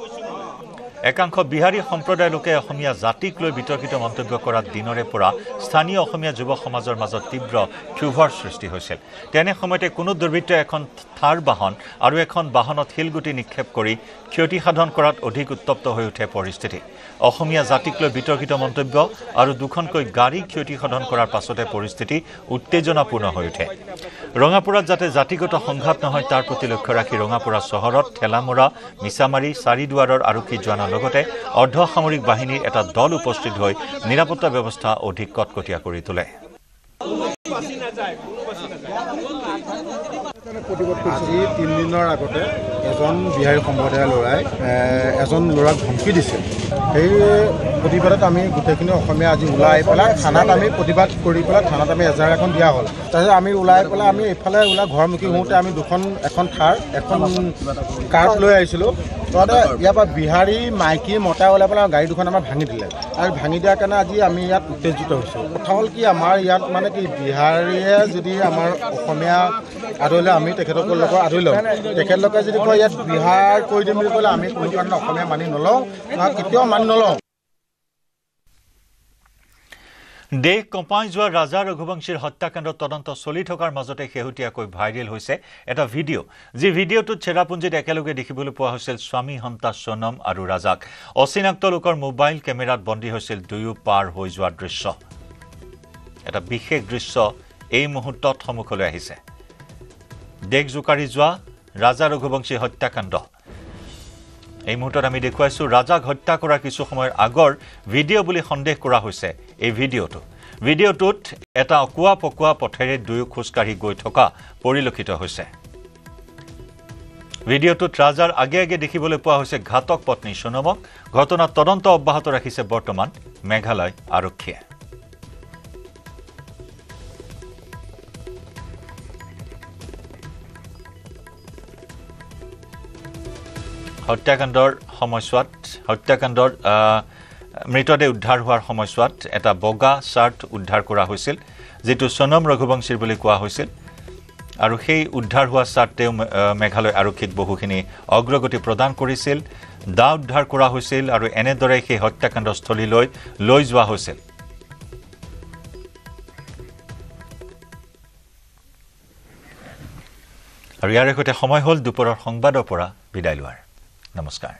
S1: একাংশ বিহাৰী সম্প্ৰদায়ৰ লোকে অসমীয়া জাতিক লৈ বিতৰ্কিত মন্তব্য কৰাত দিনৰে পৰা স্থানীয় অসমীয়া যুৱ সমাজৰ মাজত তীব্ৰ ক্ষোভৰ সৃষ্টি হৈছিল তেনে সময়তে কোনো দুৰ্বৃত্তই এখন থাৰ বাহন আৰু এখন বাহনত শিলগুটি নিক্ষেপ কৰি ক্ষতি সাধন কৰাত অধিক উত্তপ্ত হৈ উঠে পৰিস্থিতি অসমীয়া জাতিক লৈ বিতৰ্কিত মন্তব্য আৰু দুখনকৈ গাড়ী ক্ষতি সাধন কৰাৰ পাছতে পৰিস্থিতি উত্তেজনাপূৰ্ণ হৈ উঠে ৰঙাপুৰাত যাতে জাতিগত সংঘাত নহয় তাৰ প্ৰতি লক্ষ্য ৰাখি ৰঙাপুৰা চহৰত ঠেলামৰা মিছামাৰী চাৰিদুৱাৰৰ আৰক্ষী জোৱানৰ লগতে অৰ্ধসামৰিক বাহিনীৰ এটা দল উপস্থিত হৈ নিৰাপত্তা ব্যৱস্থা অধিক কটকটীয়া কৰি তোলে
S17: আজি 3 দিনৰ আগতে এজন বিহাৰী সম্প্ৰদায়ৰ ল'ৰাই এজন ল'ৰাক ধমকি দিছে সেই প্ৰতিবাদত আমি গোটেইখিনি অসমীয়া আজি ওলাই পেলাই থানাত আমি প্ৰতিবাদ কৰি পেলাই থানাত আমি এজাহাৰ এখন দিয়া হ'ল তাৰপিছত আমি ওলাই পেলাই আমি এইফালে ওলাই ঘৰমুখী হওঁতে আমি এখন থাৰ এখন কাৰ্ট লৈ আহিছিলোঁ তহঁতে ইয়াৰ পৰা বিহাৰী মাইকী মতা ওলাই পেলাই গাড়ী দুখন আমাৰ ভাঙি দিলে আৰু ভাঙি দিয়াৰ কাৰণে আজি আমি ইয়াত উত্তেজিত হৈছোঁ কথা হ'ল কি আমাৰ ইয়াত মানে কি বিহাৰীয়ে যদি আমাৰ অসমীয়া আদৰিলে আমি তেখেতলোকৰ লগত আদৰি লওঁ তেখেতলোকে যদি কয় ইয়াত বিহাৰ কৰি দিম বুলি ক'লে আমি কোনো কাৰণে অসমীয়া মানি নলওঁ কেতিয়াও মানি নলওঁ
S1: দেশ কঁপাই যোৱা ৰাজা ৰঘুবংশীৰ হত্যাকাণ্ডৰ তদন্ত চলি থকাৰ মাজতে শেহতীয়াকৈ ভাইৰেল হৈছে এটা ভিডিঅ' যি ভিডিঅ'টোত চেৰাপুঞ্জীত একেলগে দেখিবলৈ পোৱা হৈছিল স্বামী সন্তা সোণম আৰু ৰাজাক অচিনাক্ত লোকৰ মোবাইল কেমেৰাত বন্দী হৈছিল দুয়ো পাৰ হৈ যোৱাৰ দৃশ্য এটা বিশেষ দৃশ্য এই মুহূৰ্তত সন্মুখলৈ আহিছে দেশ জোকাৰি যোৱা ৰাজা ৰঘুবংশী হত্যাকাণ্ড এই মুহূৰ্তত আমি দেখুৱাইছো ৰাজাক হত্যা কৰাৰ কিছু সময়ৰ আগৰ ভিডিঅ' বুলি সন্দেহ কৰা হৈছে এই ভিডিঅ'টোত এটা অকুৱা পকুৱা পথেৰে দুয়ো খোজকাঢ়ি গৈ থকা পৰিলক্ষিত হৈছে ভিডিঅ'টোত ৰাজাৰ আগে আগে দেখিবলৈ পোৱা হৈছে ঘাতক পত্নী সোণমক ঘটনাৰ তদন্ত অব্যাহত ৰাখিছে বৰ্তমান মেঘালয় আৰক্ষীয়ে হত্যাকাণ্ডৰ মৃতদেহ উদ্ধাৰ হোৱাৰ সময়ছোৱাত এটা বগা চাৰ্ট উদ্ধাৰ কৰা হৈছিল যেটো সোণম ৰঘুবংশীৰ বুলি কোৱা হৈছিল আৰু সেই উদ্ধাৰ হোৱা চাৰ্টেও মেঘালয় আৰক্ষীক বহুখিনি অগ্ৰগতি প্ৰদান কৰিছিল দা উদ্ধাৰ কৰা হৈছিল আৰু এনেদৰে সেই হত্যাকাণ্ডস্থলীলৈ লৈ যোৱা হৈছিল আৰু ইয়াৰ সৈতে সময় হ'ল দুপৰৰ সংবাদৰ পৰা বিদায় লোৱাৰ নমস্কাৰ